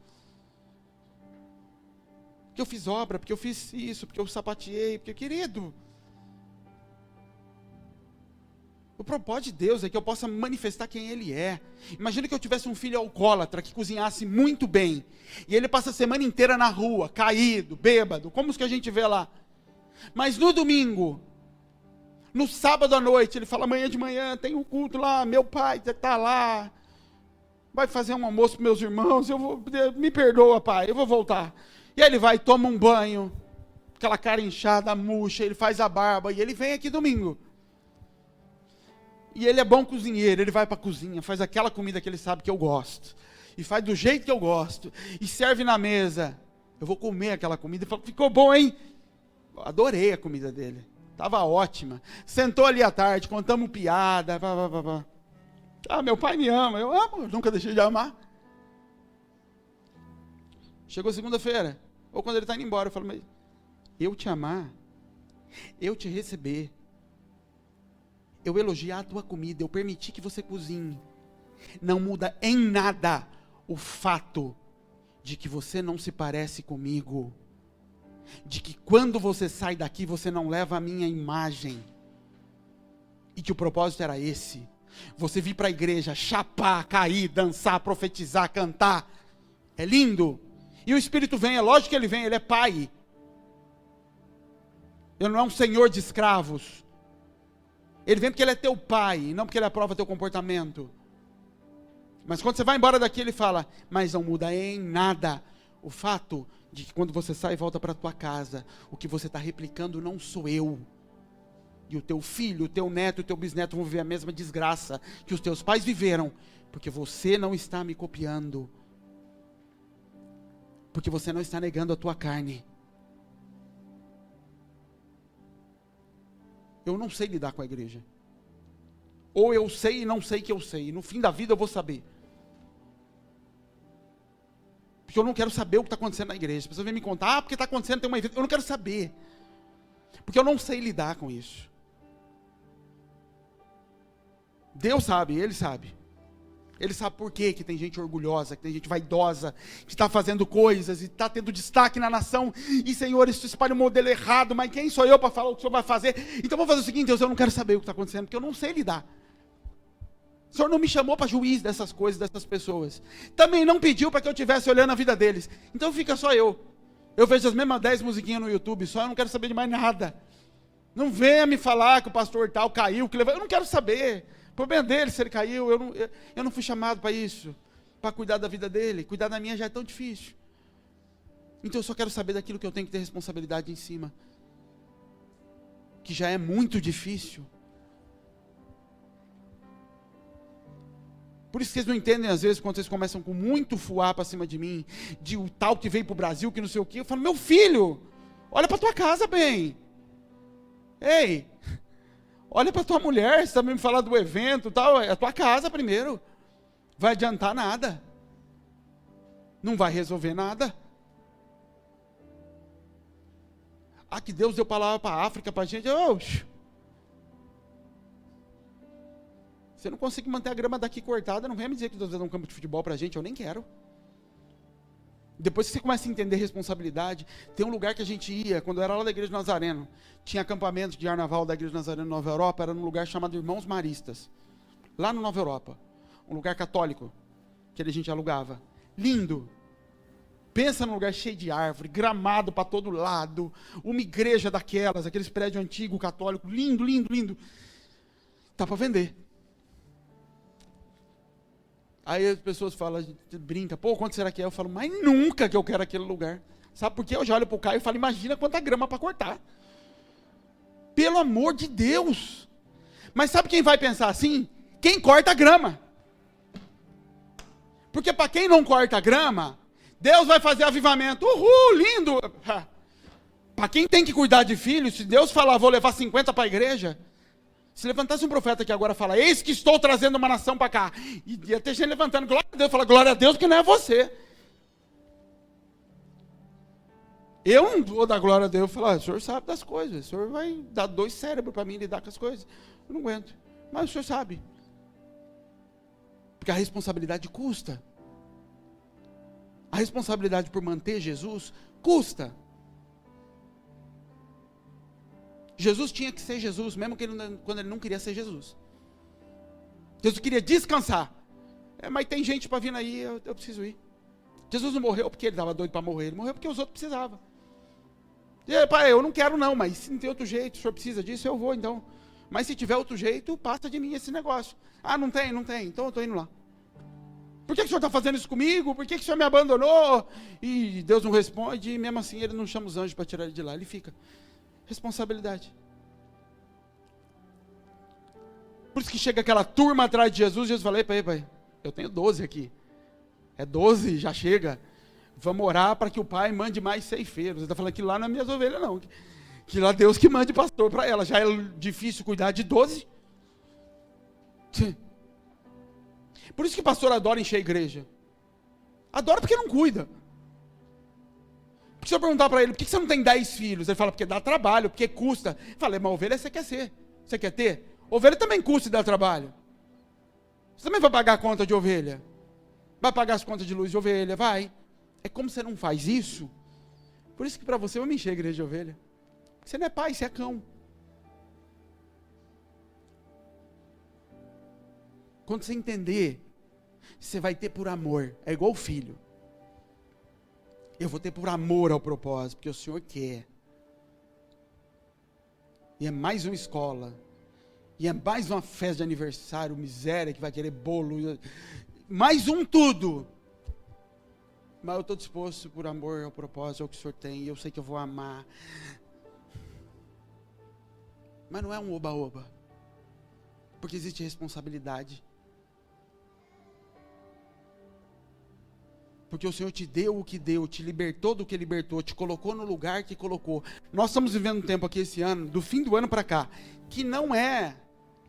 Porque eu fiz obra, porque eu fiz isso, porque eu sapateei, porque, querido, o propósito de Deus é que eu possa manifestar quem Ele é. Imagina que eu tivesse um filho alcoólatra que cozinhasse muito bem, e ele passa a semana inteira na rua, caído, bêbado, como os que a gente vê lá. Mas no domingo, no sábado à noite, ele fala, amanhã de manhã tem um culto lá, meu pai está lá, vai fazer um almoço para meus irmãos, me perdoa, pai, eu vou voltar. E aí ele vai, toma um banho, aquela cara inchada, murcha, ele faz a barba, e ele vem aqui domingo. E ele é bom cozinheiro, ele vai para a cozinha, faz aquela comida que ele sabe que eu gosto, e faz do jeito que eu gosto, e serve na mesa. Eu vou comer aquela comida, e falo, ficou bom, hein? Adorei a comida dele. Estava ótima. Sentou ali à tarde, contamos piada. Ah, meu pai me ama. Eu amo, eu nunca deixei de amar. Chegou segunda-feira, ou quando ele está indo embora, eu falo, mas eu te amar, eu te receber, eu elogiar a tua comida, eu permitir que você cozinhe, não muda em nada o fato de que você não se parece comigo. De que quando você sai daqui, você não leva a minha imagem. E que o propósito era esse. Você vir para a igreja, chapar, cair, dançar, profetizar, cantar. É lindo. E o Espírito vem, é lógico que ele vem, ele é pai. Ele não é um senhor de escravos. Ele vem porque ele é teu pai, não porque ele aprova teu comportamento. Mas quando você vai embora daqui, ele fala, mas não muda em nada o fato de que quando você sai e volta para a tua casa, o que você está replicando não sou eu. E o teu filho, o teu neto, o teu bisneto vão viver a mesma desgraça que os teus pais viveram, porque você não está me copiando. Porque você não está negando a tua carne. Eu não sei lidar com a igreja. Ou eu sei e não sei que eu sei. E no fim da vida eu vou saber. Porque eu não quero saber o que está acontecendo na igreja. As pessoas vêm me contar, porque está acontecendo, tem uma evento. Eu não quero saber. Porque eu não sei lidar com isso. Deus sabe, Ele sabe. Ele sabe por quê que tem gente orgulhosa, que tem gente vaidosa, que está fazendo coisas e está tendo destaque na nação. E Senhor, isso espalha um modelo errado, mas quem sou eu para falar o que o Senhor vai fazer? Então vamos fazer o seguinte, Deus, eu não quero saber o que está acontecendo, porque eu não sei lidar. O Senhor não me chamou para juiz dessas coisas, dessas pessoas. Também não pediu para que eu estivesse olhando a vida deles. Então fica só eu. Eu vejo as mesmas 10 musiquinhas no YouTube só, eu não quero saber de mais nada. Não venha me falar que o pastor tal caiu, que levou. Eu não quero saber. O problema dele, se ele caiu, eu não fui chamado para isso. Para cuidar da vida dele. Cuidar da minha já é tão difícil. Então eu só quero saber daquilo que eu tenho que ter responsabilidade em cima. Que já é muito difícil. Por isso que vocês não entendem, às vezes, quando vocês começam com muito fuá para cima de mim, de o tal que veio para o Brasil, que não sei o quê. Eu falo, meu filho, olha para tua casa bem. Ei, olha para tua mulher, você está me falando do evento, tal, é a tua casa primeiro. Vai adiantar nada. Não vai resolver nada. Ah, que Deus deu palavra para a África, para a gente. Se eu não consigo manter a grama daqui cortada, não venha me dizer que Deus vai dar um campo de futebol para a gente, eu nem quero. Depois que você começa a entender responsabilidade, tem um lugar que a gente ia, quando eu era lá da Igreja de Nazareno, tinha acampamento de carnaval da Igreja de Nazareno Nova Europa, era num lugar chamado Irmãos Maristas, lá no Nova Europa, um lugar católico, que a gente alugava. Lindo. Pensa num lugar cheio de árvore, gramado para todo lado, uma igreja daquelas, aqueles prédios antigos, católicos, lindo, lindo, lindo. Tá para vender. Aí as pessoas falam, brinca, pô, quanto será que é? Eu falo, mas nunca que eu quero aquele lugar. Sabe por quê? Eu já olho pro Caio e falo, imagina quanta grama para cortar. Pelo amor de Deus. Mas sabe quem vai pensar assim? Quem corta a grama. Porque para quem não corta a grama, Deus vai fazer avivamento. Uhul, lindo. Para quem tem que cuidar de filhos, se Deus falar, vou levar 50 para a igreja, se levantasse um profeta aqui agora e fala, eis que estou trazendo uma nação para cá, e ia ter gente levantando, glória a Deus, fala, glória a Deus, porque não é você. Eu não vou dar glória a Deus, falar, o senhor sabe das coisas, o senhor vai dar 2 cérebros para mim lidar com as coisas. Eu não aguento, mas o senhor sabe. Porque a responsabilidade custa. A responsabilidade por manter Jesus custa. Jesus tinha que ser Jesus, mesmo que quando ele não queria ser Jesus. Jesus queria descansar. Mas tem gente para vir aí, eu preciso ir. Jesus não morreu porque ele estava doido para morrer, ele morreu porque os outros precisavam. E aí, pai, eu não quero não, mas se não tem outro jeito, o senhor precisa disso, eu vou então. Mas se tiver outro jeito, passa de mim esse negócio. Ah, não tem, então eu estou indo lá. Por que o senhor está fazendo isso comigo? Por que o senhor me abandonou? E Deus não responde, e mesmo assim ele não chama os anjos para tirar ele de lá, ele fica. Responsabilidade. Por isso que chega aquela turma atrás de Jesus, Jesus fala, pai, eu tenho 12 aqui. É 12, já chega. Vamos orar para que o pai mande mais ceifeiros. Ele está falando que lá não é minhas ovelhas não. Que lá Deus que mande pastor para ela. Já é difícil cuidar de 12. Por isso que pastor adora encher a igreja. Adora porque não cuida. Porque se eu perguntar para ele, por que você não tem 10 filhos? Ele fala, porque dá trabalho, porque custa. Eu falei, mas ovelha você quer ser. Você quer ter? Ovelha também custa e dá trabalho. Você também vai pagar a conta de ovelha. Vai pagar as contas de luz de ovelha, vai. É como você não faz isso. Por isso que para você eu me encher a igreja de ovelha. Você não é pai, você é cão. Quando você entender, você vai ter por amor. É igual o filho. Eu vou ter por amor ao propósito, porque o Senhor quer. E é mais uma escola. E é mais uma festa de aniversário, miséria, que vai querer bolo. Mais um tudo. Mas eu estou disposto por amor ao propósito, ao que o Senhor tem. E eu sei que eu vou amar. Mas não é um oba-oba. Porque existe responsabilidade. Porque o Senhor te deu o que deu, te libertou do que libertou, te colocou no lugar que colocou. Nós estamos vivendo um tempo aqui esse ano, do fim do ano para cá, que não é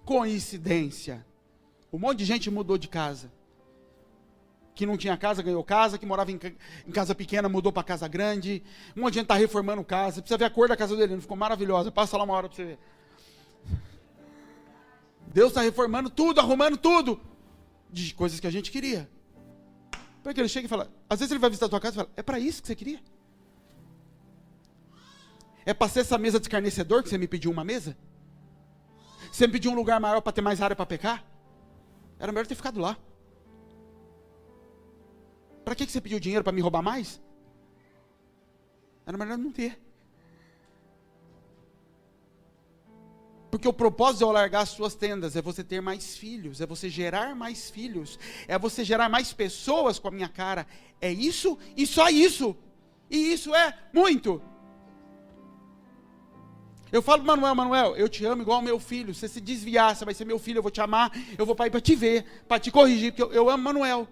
coincidência. Um monte de gente mudou de casa. Que não tinha casa, ganhou casa, que morava em casa pequena, mudou para casa grande. Um monte de gente está reformando casa. Precisa ver a cor da casa dele, não ficou maravilhosa. Passa lá uma hora para você ver. Deus está reformando tudo, arrumando tudo. De coisas que a gente queria. Porque ele chega e fala, às vezes ele vai visitar a tua casa e fala, é para isso que você queria? É para ser essa mesa de escarnecedor que você me pediu uma mesa? Você me pediu um lugar maior para ter mais área para pecar? Era melhor ter ficado lá. Para que você pediu dinheiro para me roubar mais? Era melhor não ter. Porque o propósito de eu largar as suas tendas é você ter mais filhos, é você gerar mais filhos, é você gerar mais pessoas com a minha cara. É isso e só isso. E isso é muito. Eu falo, Manuel, eu te amo igual ao meu filho. Se você se desviar, você vai ser meu filho, eu vou te amar, eu vou para ir para te ver, para te corrigir, porque eu amo Manuel.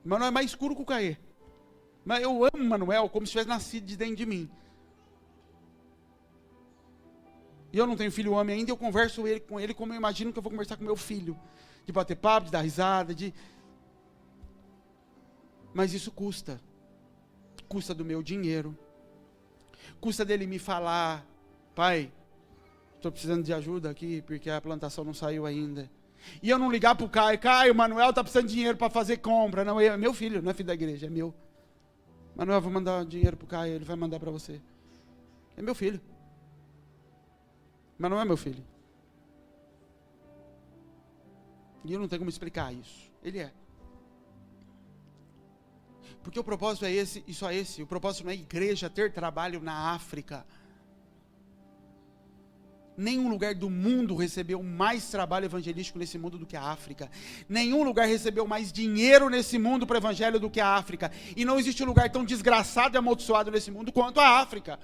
Manuel é mais escuro que o Caê. Mas eu amo Manuel como se tivesse nascido de dentro de mim. E eu não tenho filho homem ainda, eu converso com ele como eu imagino que eu vou conversar com meu filho. De bater papo, de dar risada, Mas isso custa. Custa do meu dinheiro. Custa dele me falar, pai, estou precisando de ajuda aqui, porque a plantação não saiu ainda. E eu não ligar para o Caio, Manuel está precisando de dinheiro para fazer compra. Não, é meu filho, não é filho da igreja, é meu. Manuel, vou mandar dinheiro para o Caio, ele vai mandar para você. É meu filho. Mas não é meu filho. E eu não tenho como explicar isso. Ele é. Porque o propósito é esse e só esse. O propósito não é a igreja ter trabalho na África. Nenhum lugar do mundo recebeu mais trabalho evangelístico nesse mundo do que a África. Nenhum lugar recebeu mais dinheiro nesse mundo para o evangelho do que a África. E não existe um lugar tão desgraçado e amaldiçoado nesse mundo quanto a África.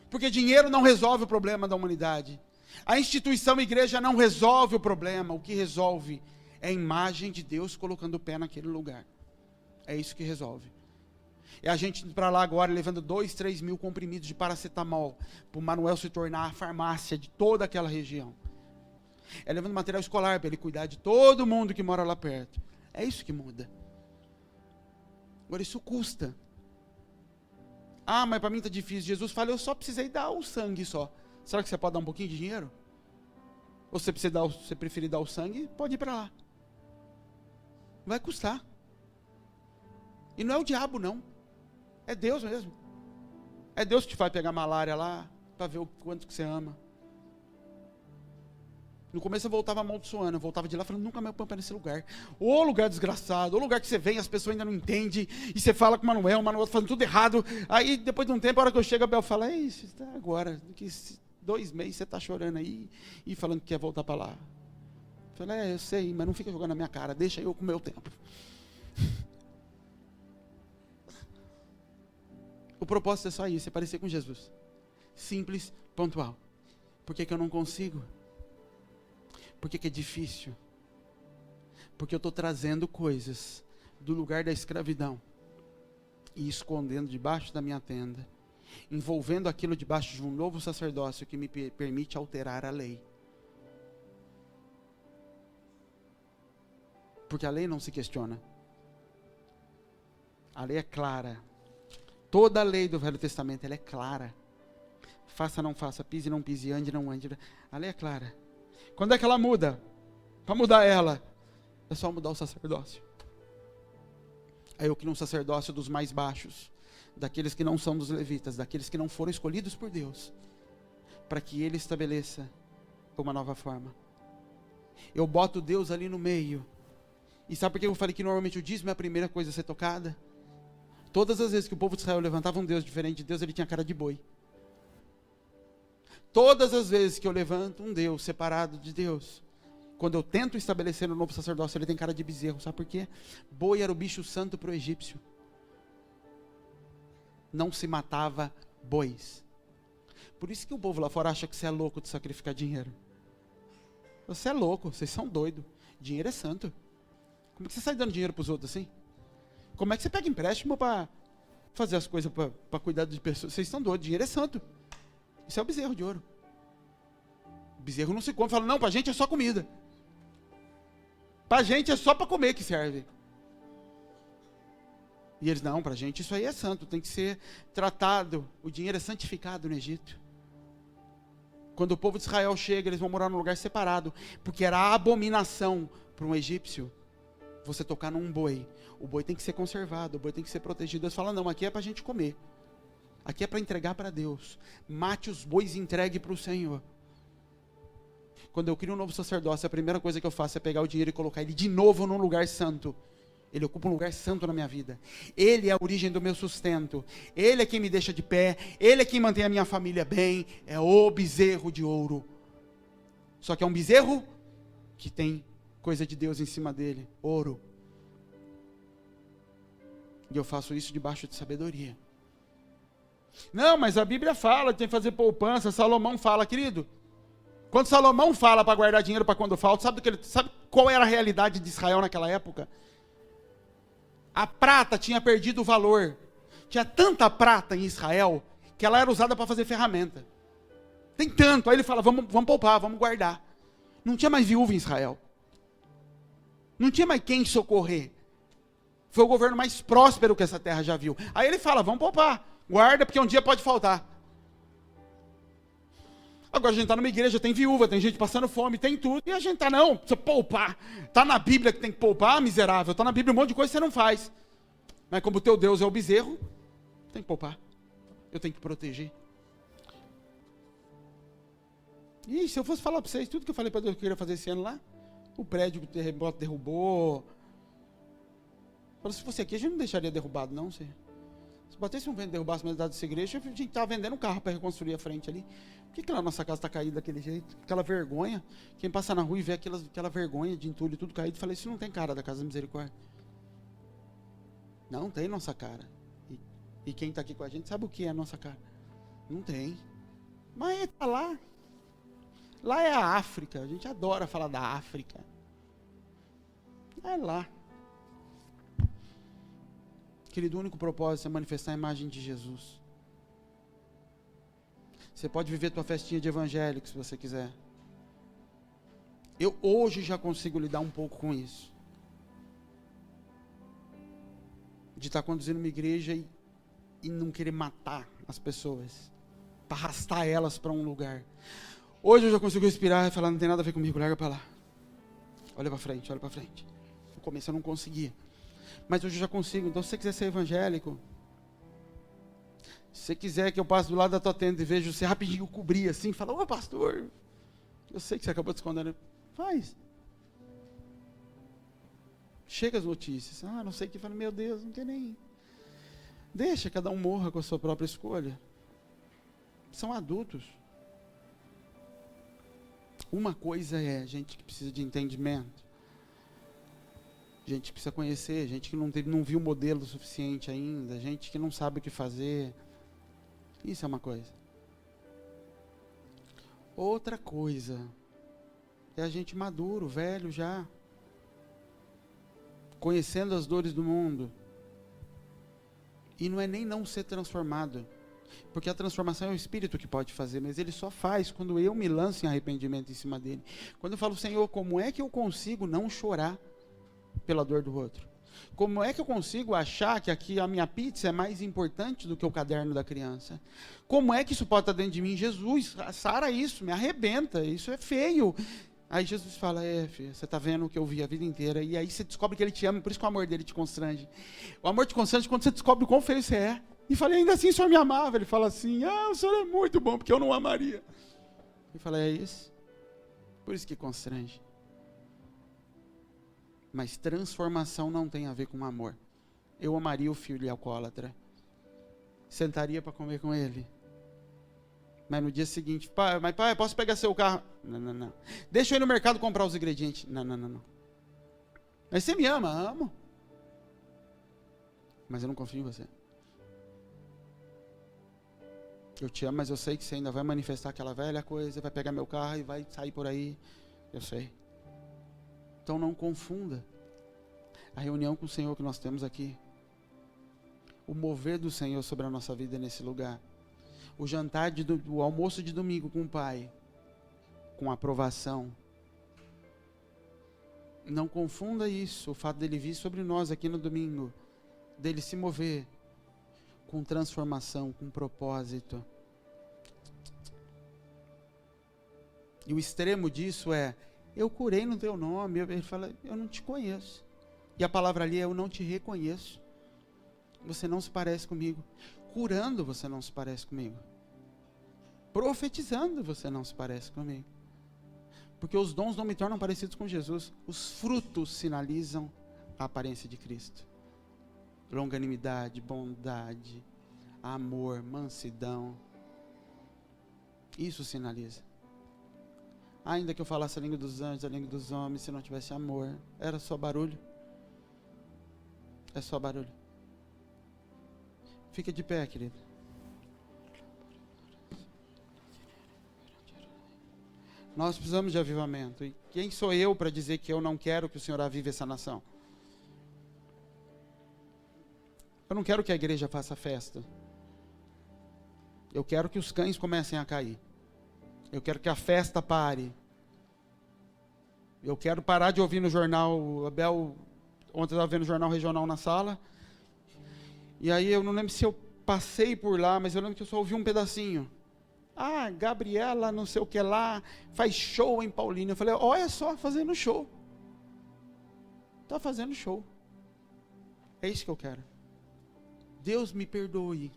Porque dinheiro não resolve o problema da humanidade. A instituição igreja não resolve o problema. O que resolve é a imagem de Deus colocando o pé naquele lugar. É isso que resolve. É a gente indo para lá agora levando 2-3 mil comprimidos de paracetamol para o Manuel se tornar a farmácia de toda aquela região. É levando material escolar para ele cuidar de todo mundo que mora lá perto. É isso que muda. Agora isso custa. Ah, mas para mim está difícil. Jesus fala, eu só precisei dar o sangue só. Será que você pode dar um pouquinho de dinheiro? Ou você preferir dar o sangue, pode ir para lá. Vai custar. E não é o diabo não. É Deus mesmo. É Deus que te faz pegar malária lá, para ver o quanto que você ama. No começo eu voltava amaldiçoando, eu voltava de lá falando, nunca mais pampa nesse lugar. Ô lugar desgraçado, ô lugar que você vem, as pessoas ainda não entendem, e você fala com o Manuel tá fazendo tudo errado. Aí depois de um tempo, a hora que eu chego, a Bel fala, ei, você está agora, que 2 meses você está chorando aí, e falando que quer voltar para lá. Eu falei, eu sei, mas não fica jogando na minha cara, deixa eu com o meu tempo. O propósito é só isso, é parecer com Jesus. Simples, pontual. Por que eu não consigo? Por que é difícil? Porque eu estou trazendo coisas do lugar da escravidão e escondendo debaixo da minha tenda, envolvendo aquilo debaixo de um novo sacerdócio que me permite alterar a lei. Porque a lei não se questiona. A lei é clara. Toda a lei do Velho Testamento, ela é clara. Faça, não faça, pise, não pise, ande, não ande. A lei é clara. Quando é que ela muda? Para mudar ela, é só mudar o sacerdócio. Aí eu crio um sacerdócio dos mais baixos, daqueles que não são dos levitas, daqueles que não foram escolhidos por Deus, para que ele estabeleça uma nova forma. Eu boto Deus ali no meio. E sabe por que eu falei que normalmente o dízimo é a primeira coisa a ser tocada? Todas as vezes que o povo de Israel levantava um Deus diferente de Deus, ele tinha cara de boi. Todas as vezes que eu levanto um Deus separado de Deus, quando eu tento estabelecer um novo sacerdócio, ele tem cara de bezerro. Sabe por quê? Boi era o bicho santo para o egípcio. Não se matava bois. Por isso que o povo lá fora acha que você é louco de sacrificar dinheiro. Você é louco, vocês são doidos. Dinheiro é santo. Como é que você sai dando dinheiro para os outros assim? Como é que você pega empréstimo para fazer as coisas, para cuidar de pessoas? Vocês estão doidos, dinheiro é santo. Isso é o bezerro de ouro. O bezerro não se come, fala, não, para a gente é só comida. Para a gente é só para comer que serve. E eles, não, para a gente isso aí é santo, tem que ser tratado. O dinheiro é santificado no Egito. Quando o povo de Israel chega, eles vão morar num lugar separado, porque era a abominação para um egípcio você tocar num boi. O boi tem que ser conservado, o boi tem que ser protegido. Deus fala, não, aqui é para a gente comer. Aqui é para entregar para Deus. Mate os bois e entregue para o Senhor. Quando eu crio um novo sacerdócio, a primeira coisa que eu faço é pegar o dinheiro e colocar ele de novo num lugar santo. Ele ocupa um lugar santo na minha vida. Ele é a origem do meu sustento. Ele é quem me deixa de pé. Ele é quem mantém a minha família bem. É o bezerro de ouro. Só que é um bezerro que tem coisa de Deus em cima dele. Ouro. E eu faço isso debaixo de sabedoria. Não, mas a Bíblia fala que tem que fazer poupança. Salomão fala, querido. Quando Salomão fala para guardar dinheiro para quando falta, sabe qual era a realidade de Israel naquela época? A prata tinha perdido o valor. Tinha tanta prata em Israel que ela era usada para fazer ferramenta. Tem tanto. Aí ele fala, vamos poupar, vamos guardar. Não tinha mais viúva em Israel. Não tinha mais quem socorrer. Foi o governo mais próspero que essa terra já viu. Aí ele fala, vamos poupar. Guarda, porque um dia pode faltar. Agora a gente está numa igreja, tem viúva, tem gente passando fome, tem tudo. E a gente está, não, precisa poupar. Está na Bíblia que tem que poupar, miserável. Está na Bíblia um monte de coisa que você não faz. Mas como o teu Deus é o bezerro, tem que poupar. Eu tenho que proteger. E se eu fosse falar para vocês tudo que eu falei para Deus que eu queria fazer esse ano lá, O prédio que o terremoto derrubou. Falou, se fosse aqui, a gente não deixaria derrubado, não. Se batesse um vento e derrubasse a metade dessa igreja, a gente estava vendendo um carro para reconstruir a frente ali. Por que a nossa casa está caída daquele jeito? Aquela vergonha. Quem passa na rua e vê aquela vergonha de entulho tudo caído, fala, isso não tem cara da Casa da Misericórdia. Não tem nossa cara. E quem está aqui com a gente sabe o que é a nossa cara. Não tem. Mas está lá. Lá é a África. A gente adora falar da África. É lá. Querido, o único propósito é manifestar a imagem de Jesus. Você pode viver tua festinha de evangélico, se você quiser. Eu hoje já consigo lidar um pouco com isso. De estar conduzindo uma igreja e não querer matar as pessoas. Para arrastar elas para um lugar. Hoje eu já consigo respirar e falar, não tem nada a ver comigo, larga para lá. Olha para frente, olha para frente. No começo eu não conseguia. Mas hoje eu já consigo. Então se você quiser ser evangélico, se você quiser que eu passe do lado da tua tenda e veja você rapidinho cobrir assim, fala, ô pastor, eu sei que você acabou de esconder. Faz. Chega as notícias. Não sei o que. Fala, meu Deus, não tem nem. Deixa cada um morra com a sua própria escolha. São adultos. Uma coisa é gente que precisa de entendimento. Gente que precisa conhecer, gente que não viu o modelo suficiente ainda, gente que não sabe o que fazer. Isso é uma coisa. Outra coisa é a gente maduro, velho já, conhecendo as dores do mundo. E não é nem não ser transformado, porque a transformação é o Espírito que pode fazer, mas ele só faz quando eu me lanço em arrependimento em cima dele. Quando eu falo, Senhor, como é que eu consigo não chorar pela dor do outro? Como é que eu consigo achar que aqui a minha pizza é mais importante do que o caderno da criança? Como é que isso pode estar dentro de mim? Jesus, sara isso, me arrebenta, isso é feio. Aí Jesus fala, filho, você está vendo o que eu vi a vida inteira, e aí você descobre que ele te ama, por isso que o amor dele te constrange. O amor te constrange quando você descobre o quão feio você é. E falei, ainda assim o senhor me amava. Ele fala assim, o senhor é muito bom, porque eu não amaria. Eu falei, é isso? Por isso que constrange. Mas transformação não tem a ver com amor. Eu amaria o filho alcoólatra. Sentaria para comer com ele. Mas no dia seguinte, pai, posso pegar seu carro? Não. Deixa eu ir no mercado comprar os ingredientes. Não. Mas você me ama? Amo. Mas eu não confio em você. Eu te amo, mas eu sei que você ainda vai manifestar aquela velha coisa, vai pegar meu carro e vai sair por aí. Eu sei. Então não confunda a reunião com o Senhor que nós temos aqui. O mover do Senhor sobre a nossa vida nesse lugar. O jantar, o almoço de domingo com o Pai. Com aprovação. Não confunda isso, o fato dele vir sobre nós aqui no domingo. Dele se mover com transformação, com propósito. E o extremo disso é, eu curei no teu nome. Ele fala, eu não te conheço. E a palavra ali é, eu não te reconheço. Você não se parece comigo. Curando, você não se parece comigo. Profetizando, você não se parece comigo. Porque os dons não me tornam parecidos com Jesus. Os frutos sinalizam a aparência de Cristo. Longanimidade, bondade, amor, mansidão. Isso sinaliza. Ainda que eu falasse a língua dos anjos, a língua dos homens, se não tivesse amor, era só barulho. É só barulho. Fica de pé, querido. Nós precisamos de avivamento. E quem sou eu para dizer que eu não quero que o Senhor avive essa nação? Eu não quero que a igreja faça festa. Eu quero que os cães comecem a cair. Eu quero que a festa pare. Eu quero parar de ouvir no jornal. O Abel, ontem eu estava vendo o jornal regional na sala. E aí eu não lembro se eu passei por lá, mas eu lembro que eu só ouvi um pedacinho. Gabriela, não sei o que lá, faz show em Paulínia. Eu falei, olha só, fazendo show. Está fazendo show. É isso que eu quero. Deus me perdoe.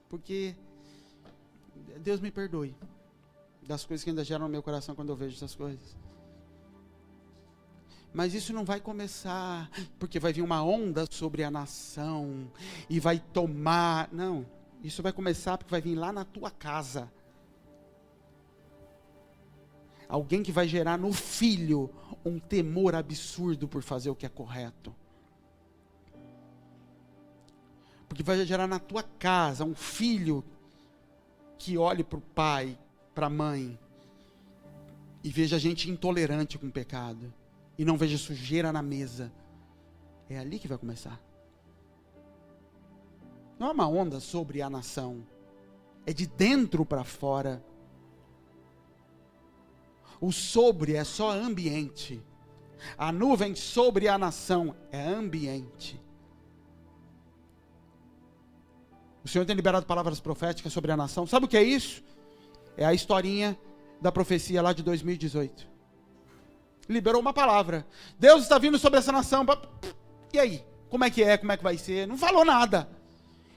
Porque Deus me perdoe das coisas que ainda geram no meu coração quando eu vejo essas coisas. Mas isso não vai começar, porque vai vir uma onda sobre a nação, e vai tomar, não, isso vai começar porque vai vir lá na tua casa. Alguém que vai gerar no filho um temor absurdo por fazer o que é correto. Porque vai gerar na tua casa um filho que olhe para o pai, para a mãe, e veja gente intolerante com o pecado, e não veja sujeira na mesa. É ali que vai começar. Não é uma onda sobre a nação, é de dentro para fora. O sobre é só ambiente. A nuvem sobre a nação é ambiente. O Senhor tem liberado palavras proféticas sobre a nação. Sabe o que é isso? É a historinha da profecia lá de 2018. Liberou uma palavra. Deus está vindo sobre essa nação. E aí? Como é que é? Como é que vai ser? Não falou nada.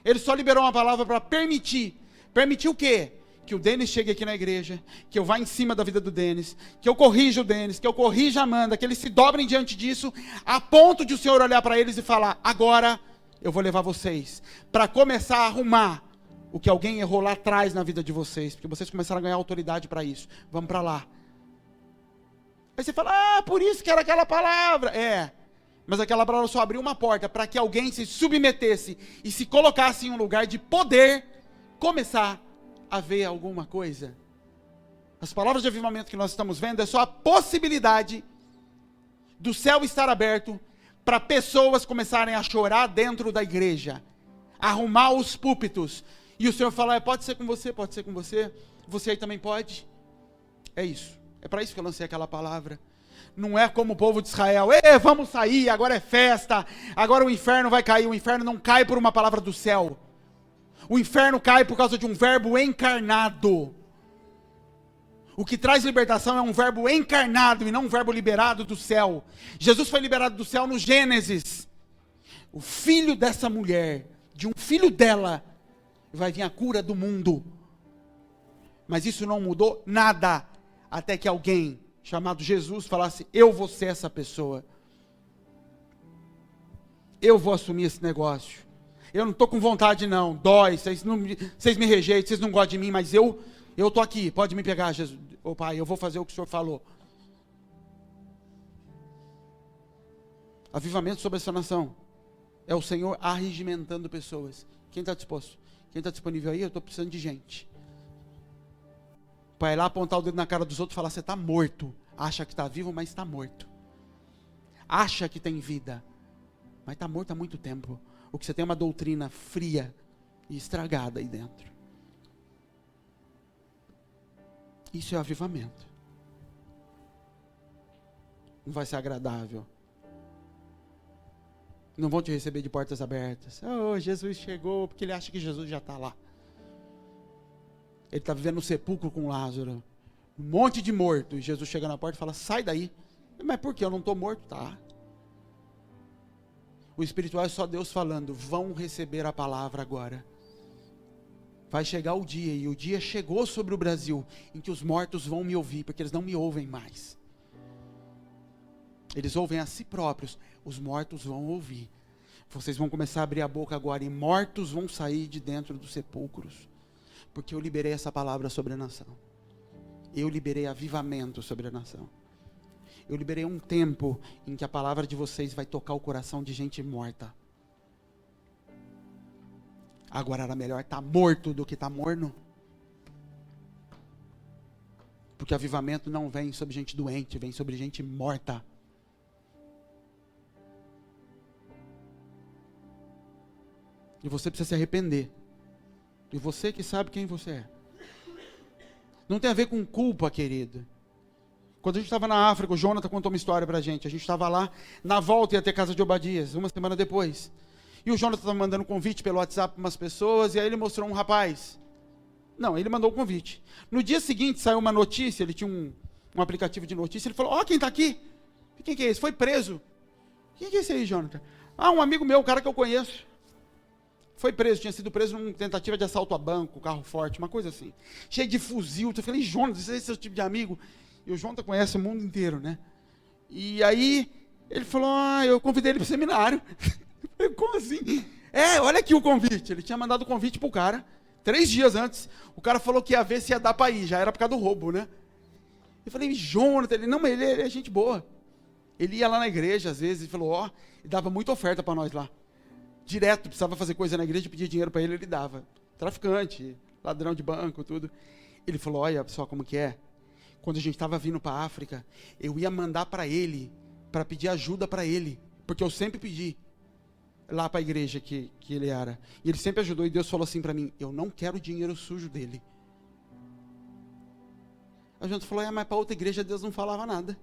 Ele só liberou uma palavra para permitir. Permitir o quê? Que o Denis chegue aqui na igreja, que eu vá em cima da vida do Denis, que eu corrija o Denis, que eu corrija a Amanda, que eles se dobrem diante disso, a ponto de o Senhor olhar para eles e falar: agora eu vou levar vocês para começar a arrumar o que alguém errou lá atrás na vida de vocês, porque vocês começaram a ganhar autoridade para isso. Vamos para lá. Aí você fala: por isso que era aquela palavra. Mas aquela palavra só abriu uma porta para que alguém se submetesse e se colocasse em um lugar de poder começar a ver alguma coisa. As palavras de avivamento que nós estamos vendo é só a possibilidade do céu estar aberto para pessoas começarem a chorar dentro da igreja, arrumar os púlpitos, e o Senhor falar: pode ser com você, você aí também pode. É isso, é para isso que eu lancei aquela palavra. Não é como o povo de Israel: vamos sair, agora é festa, agora o inferno vai cair. O inferno não cai por uma palavra do céu. O inferno cai por causa de um verbo encarnado. O que traz libertação é um verbo encarnado e não um verbo liberado do céu. Jesus foi liberado do céu no Gênesis. O filho dessa mulher, de um filho dela, vai vir a cura do mundo. Mas isso não mudou nada, até que alguém chamado Jesus falasse: eu vou ser essa pessoa. Eu vou assumir esse negócio. Eu não estou com vontade não, dói, vocês me rejeitam, vocês não gostam de mim, mas eu estou aqui, pode me pegar, Jesus. Ô Pai, eu vou fazer o que o Senhor falou. Avivamento sobre essa nação é o Senhor arregimentando pessoas. Quem está disposto? Quem está disponível aí? Eu estou precisando de gente. Para ir lá apontar o dedo na cara dos outros e falar: você está morto. Acha que está vivo, mas está morto. Acha que tem vida, mas está morto há muito tempo. O que você tem é uma doutrina fria e estragada aí dentro. Isso é avivamento. Não vai ser agradável. Não vão te receber de portas abertas. Jesus chegou, porque ele acha que Jesus já está lá. Ele está vivendo no sepulcro com Lázaro. Um monte de morto. E Jesus chega na porta e fala: sai daí. Mas por que? Eu não estou morto? Tá. O espiritual é só Deus falando: vão receber a palavra agora. Vai chegar o dia, e o dia chegou sobre o Brasil, em que os mortos vão me ouvir, porque eles não me ouvem mais. Eles ouvem a si próprios, os mortos vão ouvir. Vocês vão começar a abrir a boca agora, e mortos vão sair de dentro dos sepulcros, porque eu liberei essa palavra sobre a nação. Eu liberei avivamento sobre a nação. Eu liberei um tempo em que a palavra de vocês vai tocar o coração de gente morta. Agora era melhor estar morto do que estar morno. Porque avivamento não vem sobre gente doente, vem sobre gente morta. E você precisa se arrepender. E você que sabe quem você é. Não tem a ver com culpa, querido. Quando a gente estava na África, o Jonathan contou uma história pra gente. A gente estava lá, na volta ia ter casa de Obadias, uma semana depois. E o Jonathan estava mandando convite pelo WhatsApp para umas pessoas, e aí ele mostrou um rapaz. Não, ele mandou o convite. No dia seguinte saiu uma notícia, ele tinha um aplicativo de notícia, ele falou: quem está aqui? Quem que é esse? Foi preso. Quem que é esse aí, Jonathan? Um amigo meu, um cara que eu conheço. Foi preso, tinha sido preso numa tentativa de assalto a banco, carro forte, uma coisa assim. Cheio de fuzil. Eu falei: Jonathan, esse é o tipo de amigo? E o Jonathan conhece o mundo inteiro, né? E aí, Ele falou, eu convidei ele para o seminário. Eu falei, como assim? Olha aqui o convite. Ele tinha mandado o convite pro cara, 3 dias antes. O cara falou que ia ver se ia dar para ir, já era por causa do roubo, né? Eu falei, Jonathan, ele, não, mas ele é gente boa. Ele ia lá na igreja, às vezes, e falou, e dava muita oferta para nós lá. Direto, precisava fazer coisa na igreja, pedia dinheiro para ele, ele dava. Traficante, ladrão de banco, tudo. Ele falou, olha só como que é. Quando a gente estava vindo para a África, eu ia mandar para ele, para pedir ajuda para ele, porque eu sempre pedi lá para a igreja que ele era. E ele sempre ajudou, e Deus falou assim para mim, eu não quero o dinheiro sujo dele. A gente falou, mas para outra igreja Deus não falava nada.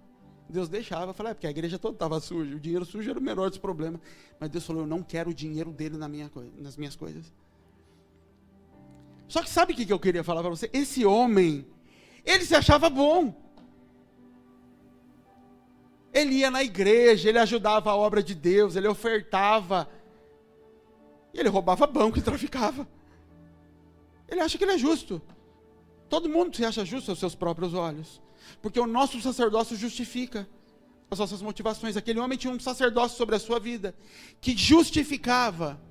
Deus deixava, eu falei, porque a igreja toda estava suja, o dinheiro sujo era o menor dos problemas. Mas Deus falou, eu não quero o dinheiro dele nas minhas coisas. Só que sabe o que eu queria falar para você? Esse homem, ele se achava bom. Ele ia na igreja, ele ajudava a obra de Deus, ele ofertava. E ele roubava banco e traficava. Ele acha que ele é justo. Todo mundo se acha justo aos seus próprios olhos. Porque o nosso sacerdócio justifica as nossas motivações. Aquele homem tinha um sacerdócio sobre a sua vida, que justificava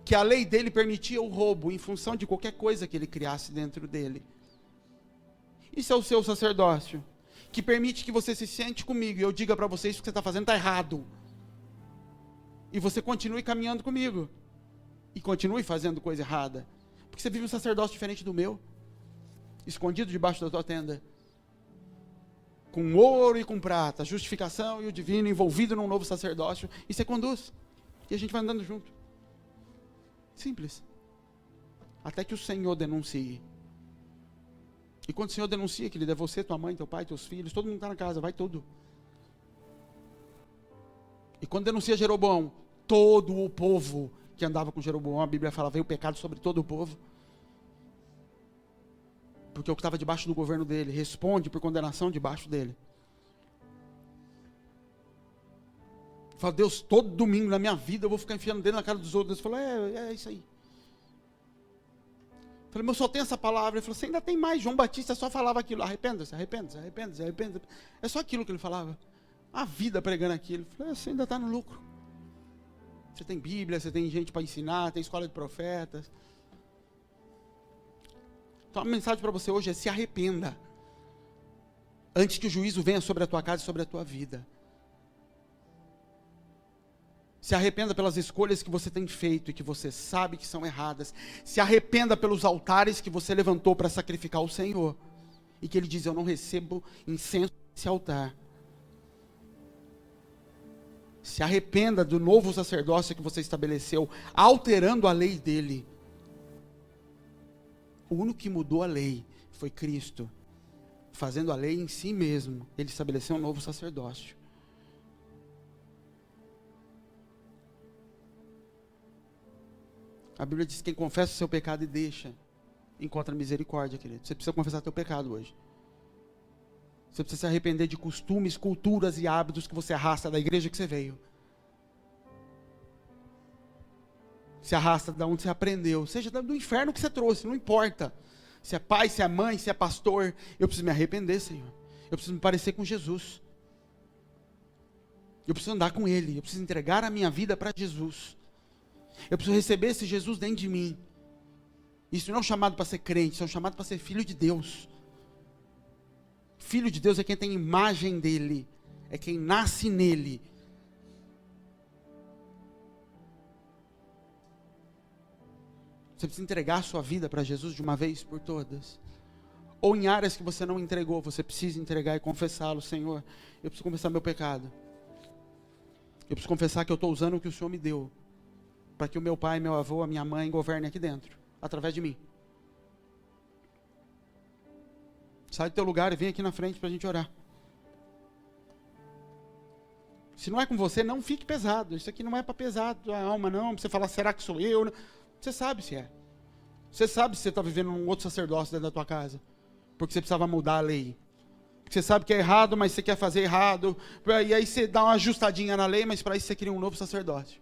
que a lei dele permitia o roubo em função de qualquer coisa que ele criasse dentro dele. Isso é o seu sacerdócio, que permite que você se sente comigo e eu diga para vocês que o que você está fazendo está errado. E você continue caminhando comigo. E continue fazendo coisa errada. Porque você vive um sacerdócio diferente do meu, escondido debaixo da tua tenda, com ouro e com prata, a justificação e o divino envolvido num novo sacerdócio, e você conduz, e a gente vai andando junto. Simples. Até que o Senhor denuncie. E quando o Senhor denuncia, querido, é você, tua mãe, teu pai, teus filhos, todo mundo está na casa, vai tudo. E quando denuncia Jeroboão, todo o povo que andava com Jeroboão, a Bíblia fala, veio o pecado sobre todo o povo. Porque o que estava debaixo do governo dele responde por condenação debaixo dele. Fala, Deus, todo domingo na minha vida eu vou ficar enfiando dentro na cara dos outros. Deus falou, é isso aí. Eu falei, mas eu só tenho essa palavra. Ele falou, você ainda tem mais. João Batista só falava aquilo, arrependa-se, arrependa-se, arrependa-se, arrependa-se. É só aquilo que ele falava. A vida pregando aquilo. Eu falei, você ainda está no lucro. Você tem Bíblia, você tem gente para ensinar, tem escola de profetas. Então a mensagem para você hoje é: se arrependa, antes que o juízo venha sobre a tua casa e sobre a tua vida. Se arrependa pelas escolhas que você tem feito e que você sabe que são erradas. Se arrependa pelos altares que você levantou para sacrificar o Senhor. E que Ele diz, eu não recebo incenso nesse altar. Se arrependa do novo sacerdócio que você estabeleceu, alterando a lei dele. O único que mudou a lei foi Cristo. Fazendo a lei em si mesmo, Ele estabeleceu um novo sacerdócio. A Bíblia diz que quem confessa o seu pecado e deixa, encontra misericórdia, querido. Você precisa confessar teu pecado hoje. Você precisa se arrepender de costumes, culturas e hábitos que você arrasta da igreja que você veio. Se arrasta de onde você aprendeu. Seja do inferno que você trouxe, não importa. Se é pai, se é mãe, se é pastor. Eu preciso me arrepender, Senhor. Eu preciso me parecer com Jesus. Eu preciso andar com Ele. Eu preciso entregar a minha vida para Jesus. Eu preciso receber esse Jesus dentro de mim. Isso não é um chamado para ser crente, isso é um chamado para ser filho de Deus. Filho de Deus é quem tem imagem dele, é quem nasce nele. Você precisa entregar a sua vida para Jesus de uma vez por todas. Ou em áreas que você não entregou, você precisa entregar e confessá-lo. Senhor, eu preciso confessar meu pecado. Eu preciso confessar que eu estou usando o que o Senhor me deu, para que o meu pai, meu avô, a minha mãe governem aqui dentro, através de mim. Sai do teu lugar e vem aqui na frente para a gente orar. Se não é com você, não fique pesado. Isso aqui não é para pesar a alma, não. Pra você falar, será que sou eu? Você sabe se é. Você sabe se você está vivendo um outro sacerdócio dentro da tua casa, porque você precisava mudar a lei. Porque você sabe que é errado, mas você quer fazer errado. E aí você dá uma ajustadinha na lei, mas para isso você cria um novo sacerdócio.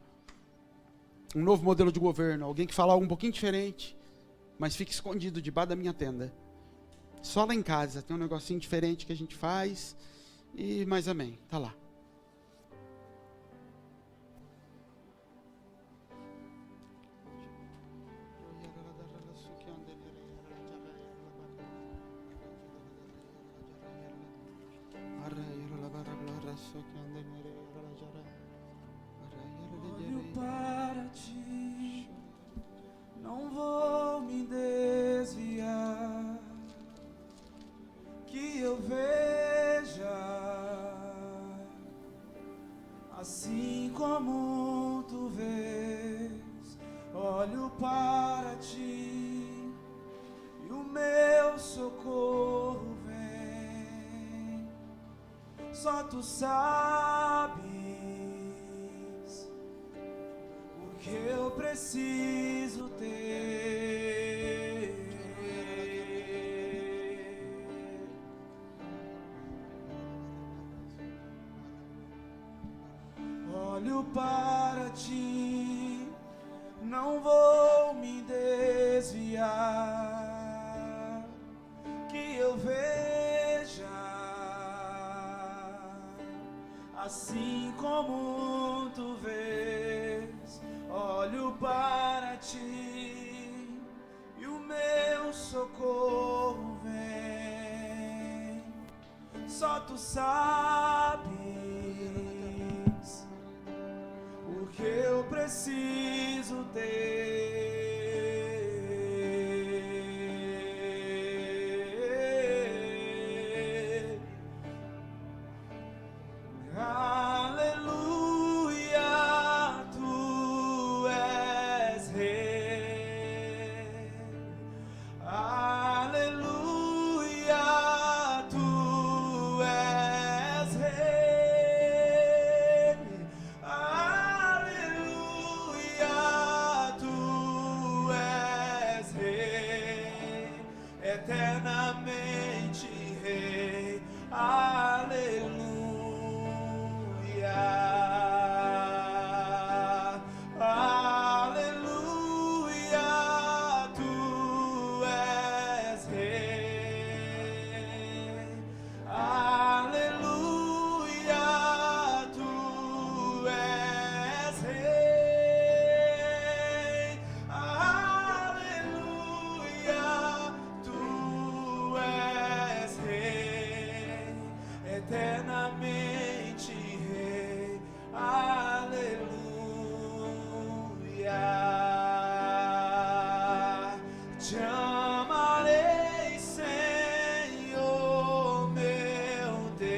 Um novo modelo de governo, alguém que fala algo um pouquinho diferente, mas fica escondido debaixo da minha tenda. Só lá em casa tem um negocinho diferente que a gente faz, mas amém, tá lá. Só tu sabes o que eu preciso ter. Olho para ti, não vou me desviar, que eu veja assim como tu vês. Olho para ti e o meu socorro vem. Só tu sabes o que eu preciso ter. Aleluia, tu és rei. Aleluia, tu és rei. Aleluia, tu és rei, eternamente rei. Aleluia. Aleluia, tu és rei. Aleluia, tu és rei. Aleluia, tu és rei, eternamente rei. Aleluia. Te amarei, Senhor, meu Deus.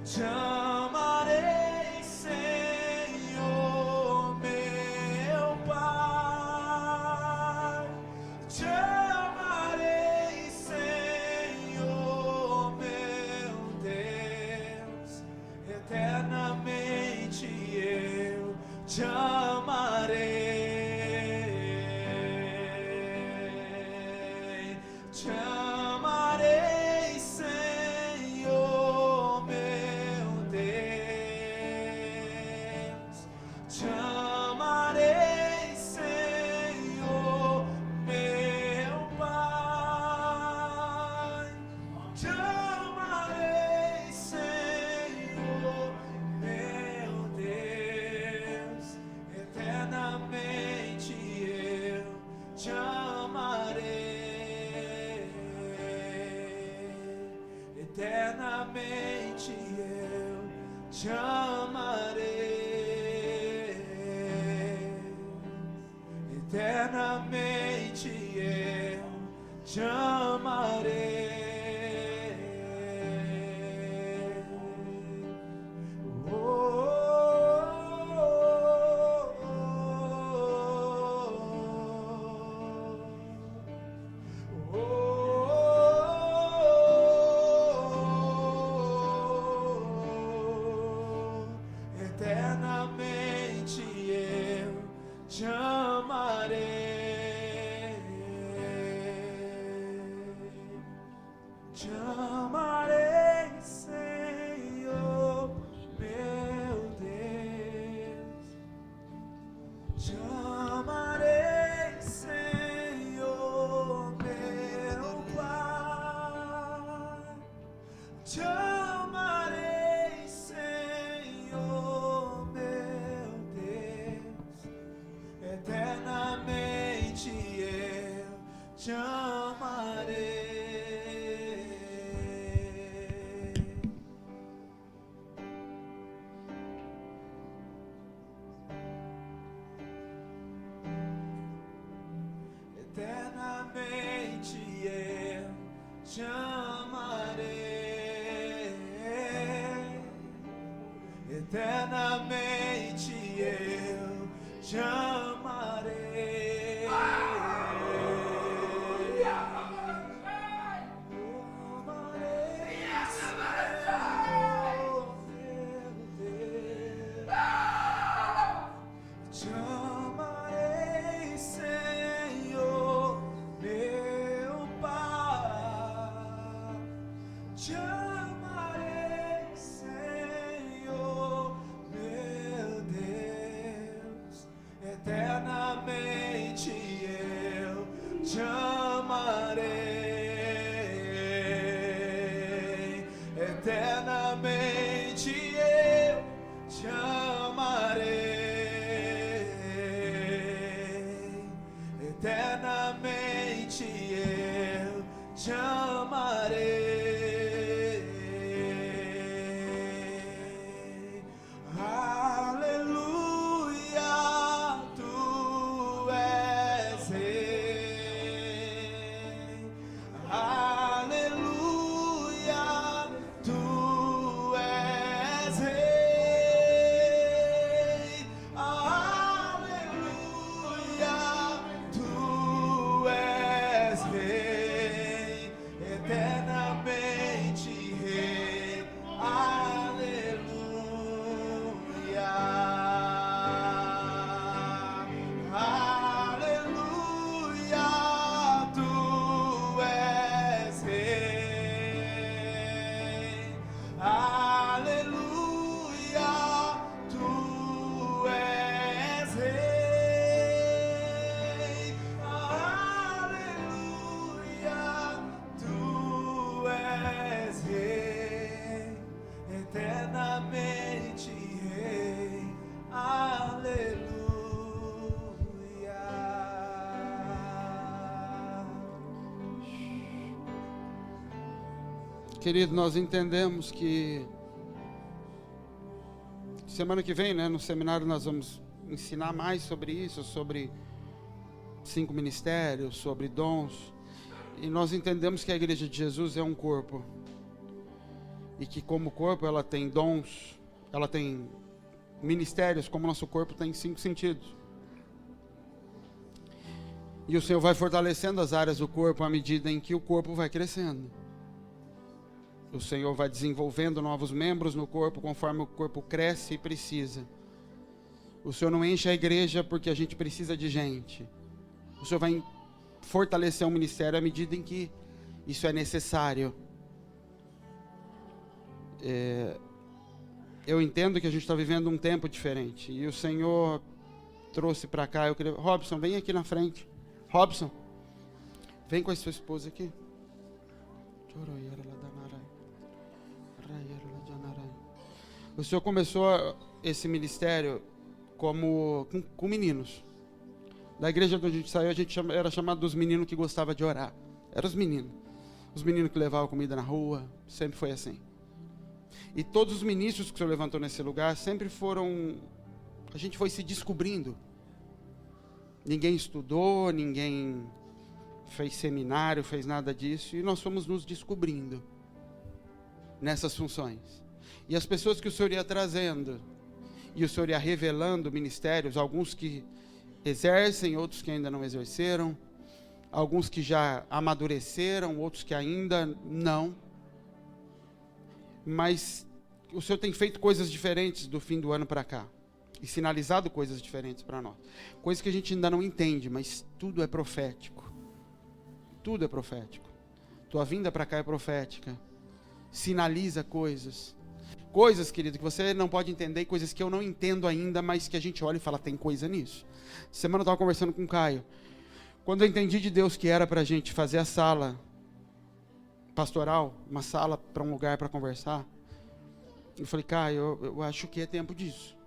Te amarei, Senhor, meu Pai. Te amarei, Senhor, meu Deus. Eternamente eu te amarei. Te amarei, Senhor, meu Deus. Te amarei, Senhor, meu Pai. Te amarei, Senhor, meu Deus. Eternamente eu te amarei. Eternamente eu te amarei. Eternamente eu te amarei. Oh, oh, oh, oh. Eternamente eu te amarei. Te amarei, Senhor, meu Deus. Te amarei, Senhor, meu Pai. Te amarei, Senhor, meu Deus. Eternamente eu te amarei. Eternamente eu te amarei. Eternamente eu te amarei. Amarei. Querido, nós entendemos que semana que vem, no seminário nós vamos ensinar mais sobre isso, sobre 5 ministérios, sobre dons. E nós entendemos que a Igreja de Jesus é um corpo. E que como corpo ela tem dons, ela tem ministérios, como nosso corpo tem 5 sentidos. E o Senhor vai fortalecendo as áreas do corpo à medida em que o corpo vai crescendo. O Senhor vai desenvolvendo novos membros no corpo conforme o corpo cresce e precisa. O Senhor não enche a igreja porque a gente precisa de gente. O Senhor vai fortalecer o ministério à medida em que isso é necessário. Eu entendo que a gente está vivendo um tempo diferente. E o Senhor trouxe para cá. Robson, vem aqui na frente. Robson, vem com a sua esposa aqui. O Senhor começou esse ministério com meninos. Da igreja onde a gente saiu, era chamado dos meninos que gostavam de orar. Eram os meninos. Os meninos que levavam comida na rua. Sempre foi assim. E todos os ministros que o Senhor levantou nesse lugar sempre foram... A gente foi se descobrindo. Ninguém estudou, ninguém fez seminário, fez nada disso. E nós fomos nos descobrindo nessas funções. E as pessoas que o Senhor ia trazendo, e o Senhor ia revelando ministérios, alguns que exercem, outros que ainda não exerceram, alguns que já amadureceram, outros que ainda não. Mas o Senhor tem feito coisas diferentes do fim do ano para cá, e sinalizado coisas diferentes para nós. Coisas que a gente ainda não entende, mas tudo é profético. Tudo é profético. Tua vinda para cá é profética. Sinaliza coisas. Coisas, querido, que você não pode entender, coisas que eu não entendo ainda, mas que a gente olha e fala, tem coisa nisso. Semana eu estava conversando com o Caio. Quando eu entendi de Deus que era para a gente fazer a sala pastoral, uma sala para um lugar para conversar, eu falei, Caio, eu acho que é tempo disso.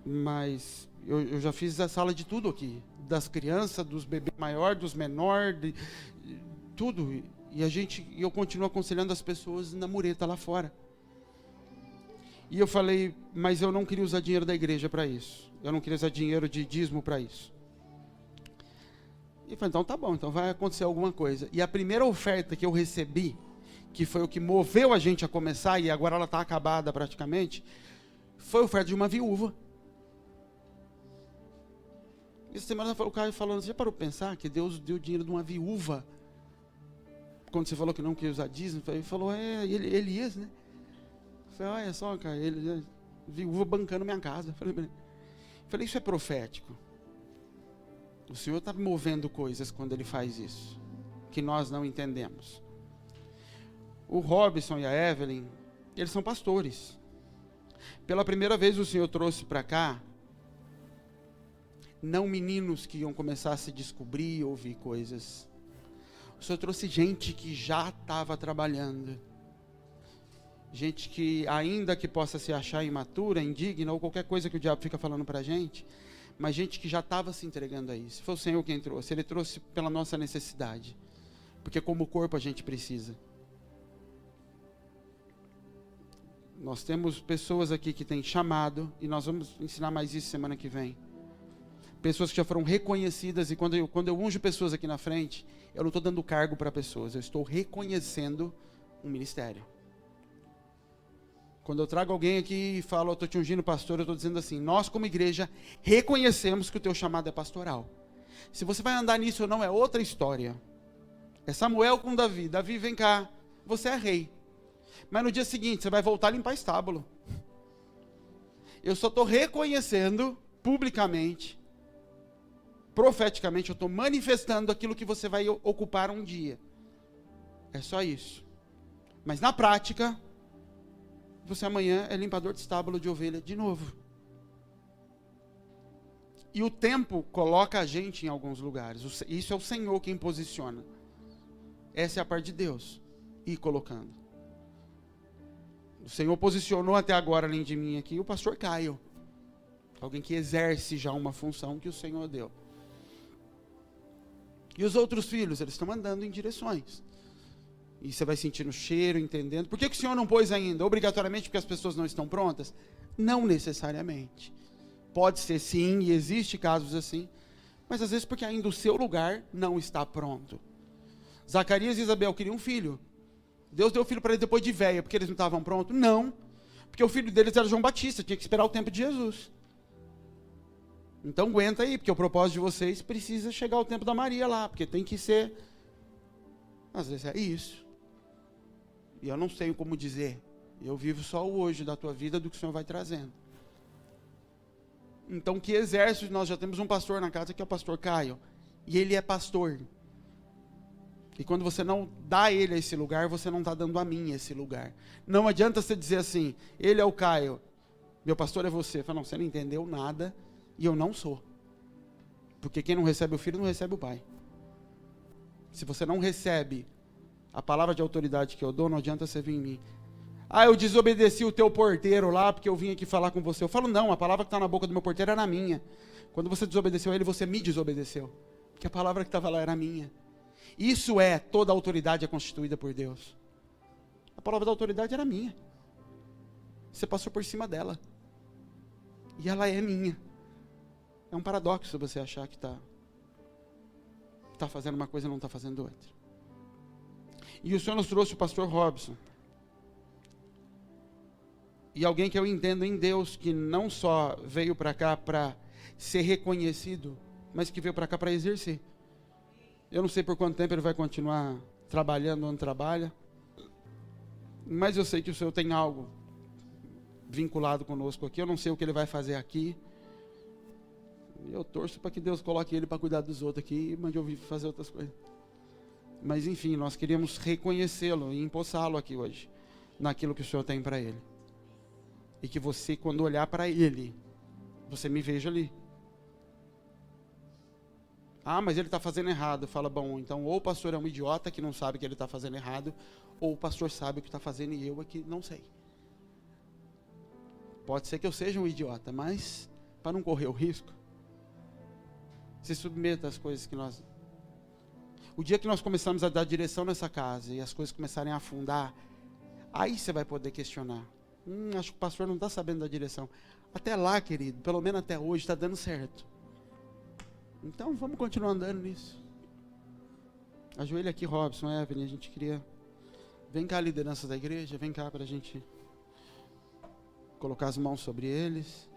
Mas eu já fiz a sala de tudo aqui, das crianças, dos bebês maiores, dos menores, tudo. E eu continuo aconselhando as pessoas na mureta lá fora. E eu falei, mas eu não queria usar dinheiro da igreja para isso. Eu não queria usar dinheiro de dízimo para isso. E eu falei, então tá bom, então vai acontecer alguma coisa. E a primeira oferta que eu recebi, que foi o que moveu a gente a começar, e agora ela está acabada praticamente, foi a oferta de uma viúva. Essa semana o Caio falando, você já parou para pensar que Deus deu dinheiro de uma viúva? Quando você falou que não queria usar dízimo, ele falou, Elias, né? Eu falei, olha só, cara, viúva bancando minha casa. Eu falei, isso é profético. O Senhor está movendo coisas quando Ele faz isso, que nós não entendemos. O Robson e a Evelyn, eles são pastores. Pela primeira vez o Senhor trouxe para cá, não meninos que iam começar a se descobrir, ouvir coisas. O Senhor trouxe gente que já estava trabalhando. Gente que, ainda que possa se achar imatura, indigna, ou qualquer coisa que o diabo fica falando para a gente, mas gente que já estava se entregando a isso. Foi o Senhor quem trouxe. Ele trouxe pela nossa necessidade. Porque como corpo a gente precisa. Nós temos pessoas aqui que têm chamado, e nós vamos ensinar mais isso semana que vem. Pessoas que já foram reconhecidas, e quando eu unjo pessoas aqui na frente, eu não estou dando cargo para pessoas, eu estou reconhecendo um ministério. Quando eu trago alguém aqui e falo, eu estou te ungindo pastor, eu estou dizendo assim, nós como igreja reconhecemos que o teu chamado é pastoral. Se você vai andar nisso ou não é outra história. É Samuel com Davi. Davi, vem cá, você é rei. Mas no dia seguinte, você vai voltar a limpar estábulo. Eu só estou reconhecendo publicamente, profeticamente, eu estou manifestando aquilo que você vai ocupar um dia. É só isso. Mas na prática, você amanhã é limpador de estábulo de ovelha de novo. E o tempo coloca a gente em alguns lugares. Isso é o Senhor quem posiciona. Essa é a parte de Deus. Ir colocando. O Senhor posicionou até agora, além de mim aqui, o pastor Caio. Alguém que exerce já uma função que o Senhor deu. E os outros filhos, eles estão andando em direções. E você vai sentindo o cheiro, entendendo. Por que o Senhor não pôs ainda? Obrigatoriamente porque as pessoas não estão prontas? Não necessariamente. Pode ser sim, e existe casos assim. Mas às vezes porque ainda o seu lugar não está pronto. Zacarias e Isabel queriam um filho. Deus deu o filho para eles depois de velha, porque eles não estavam prontos? Não. Porque o filho deles era João Batista, tinha que esperar o tempo de Jesus. Então aguenta aí, porque o propósito de vocês precisa chegar o tempo da Maria lá, porque tem que ser... Às vezes é isso. E eu não sei como dizer. Eu vivo só o hoje da tua vida, do que o Senhor vai trazendo. Então, que exército? Nós já temos um pastor na casa, que é o pastor Caio. E ele é pastor. E quando você não dá a ele esse lugar, você não está dando a mim esse lugar. Não adianta você dizer assim, ele é o Caio, meu pastor é você. Fala, não, você não entendeu nada e eu não sou. Porque quem não recebe o filho não recebe o pai. Se você não recebe a palavra de autoridade que eu dou, não adianta você vir em mim. Ah, eu desobedeci o teu porteiro lá, porque eu vim aqui falar com você. Eu falo, não, a palavra que está na boca do meu porteiro era minha. Quando você desobedeceu a ele, você me desobedeceu. Porque a palavra que estava lá era minha. Isso é, toda a autoridade é constituída por Deus. A palavra da autoridade era minha. Você passou por cima dela. E ela é minha. É um paradoxo você achar que está fazendo uma coisa e não está fazendo outra. E o Senhor nos trouxe o pastor Robson. E alguém que eu entendo em Deus, que não só veio para cá para ser reconhecido, mas que veio para cá para exercer. Eu não sei por quanto tempo ele vai continuar trabalhando onde trabalha, mas eu sei que o Senhor tem algo vinculado conosco aqui. Eu não sei o que ele vai fazer aqui. Eu torço para que Deus coloque ele para cuidar dos outros aqui e mande eu vir fazer outras coisas. Mas enfim, nós queríamos reconhecê-lo e empossá-lo aqui hoje, naquilo que o Senhor tem para ele. E que você, quando olhar para ele, você me veja ali. Ah, mas ele está fazendo errado. Fala, bom, então ou o pastor é um idiota que não sabe que ele está fazendo errado, ou o pastor sabe o que está fazendo e eu aqui não sei. Pode ser que eu seja um idiota, mas para não correr o risco, se submeta às coisas que nós... O dia que nós começamos a dar direção nessa casa e as coisas começarem a afundar, aí você vai poder questionar. Acho que o pastor não está sabendo da direção. Até lá, querido, pelo menos até hoje, está dando certo. Então, vamos continuar andando nisso. Ajoelha aqui, Robson, Evelyn, a gente queria... Vem cá, liderança da igreja, vem cá para a gente colocar as mãos sobre eles.